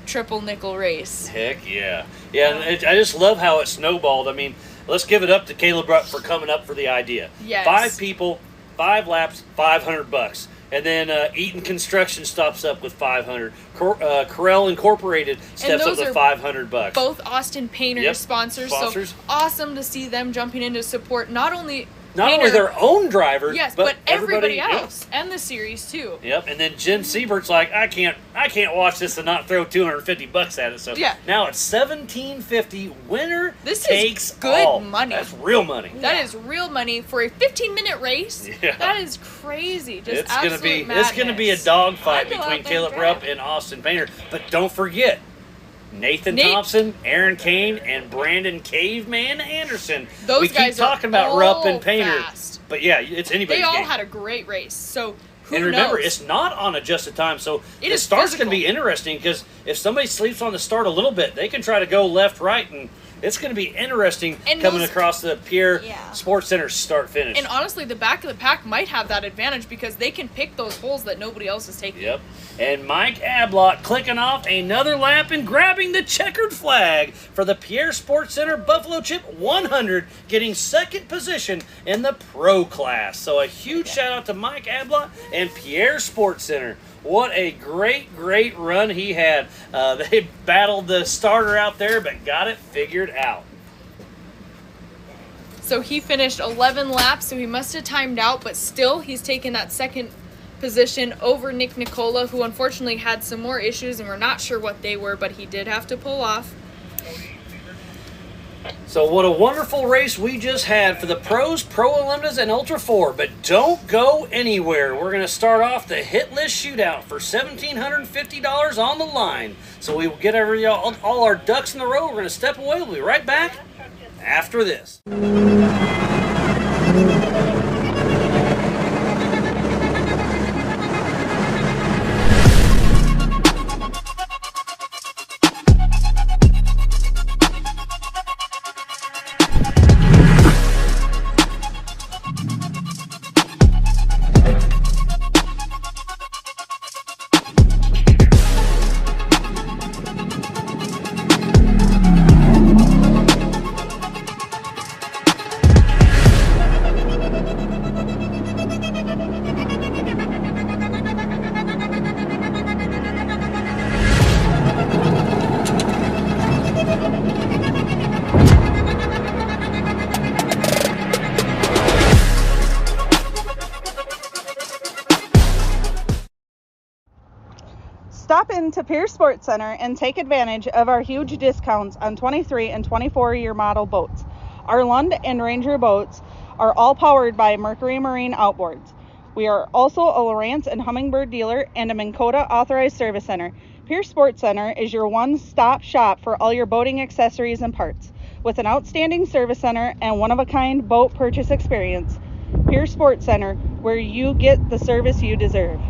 triple nickel race. Heck yeah. Yeah, and I just love how it snowballed. I mean, let's give it up to Caleb Rupp for coming up for the idea. Yes. 5 people, 5 laps, $500. And then Eaton Construction stops up with $500. Corel Incorporated steps up with $500. Both Austin Painter sponsors, so awesome to see them jumping in to support not only their own drivers, but everybody else, and the series too. Yep, and then Jim Siebert's like, I can't watch this and not throw $250 at it. So now it's $1,750. Winner takes good all. Money. That's real money. That is real money for a 15-minute race. Yeah. That is crazy. Just it's gonna be a dogfight between Caleb Rupp and Austin Painter. But don't forget, Nathan Thompson, Aaron Kane, and Brandon Caveman Anderson. Those guys keep talking about Rupp and Painter, but yeah, it's anybody's game. They all had a great race, so and remember, it's not on adjusted time, so the start's going to be interesting because if somebody sleeps on the start a little bit, they can try to go left, right, and it's going to be interesting coming across the Pierre Sports Center start-finish. And honestly, the back of the pack might have that advantage because they can pick those holes that nobody else is taking. Yep. And Mike Ablott clicking off another lap and grabbing the checkered flag for the Pierre Sports Center Buffalo Chip 100, getting second position in the pro class. So a huge shout out to Mike Ablott and Pierre Sports Center. What a great run he had. They battled the starter out there, but got it figured out. So he finished 11 laps, so he must have timed out, but still he's taken that second position over Nick Nicola, who unfortunately had some more issues, and we're not sure what they were, but he did have to pull off. So what a wonderful race we just had for the pros, Pro Unlimiteds, and Ultra 4. But don't go anywhere. We're going to start off the hit list shootout for $1,750 on the line. So we will get all our ducks in the row. We're going to step away. We'll be right back after this. Stop into Pierre Sports Center and take advantage of our huge discounts on 23 and 24-year model boats. Our Lund and Ranger boats are all powered by Mercury Marine outboards. We are also a Lowrance and Humminbird dealer and a Minn Kota authorized service center. Pierre Sports Center is your one-stop shop for all your boating accessories and parts. With an outstanding service center and one-of-a-kind boat purchase experience, Pierre Sports Center, where you get the service you deserve.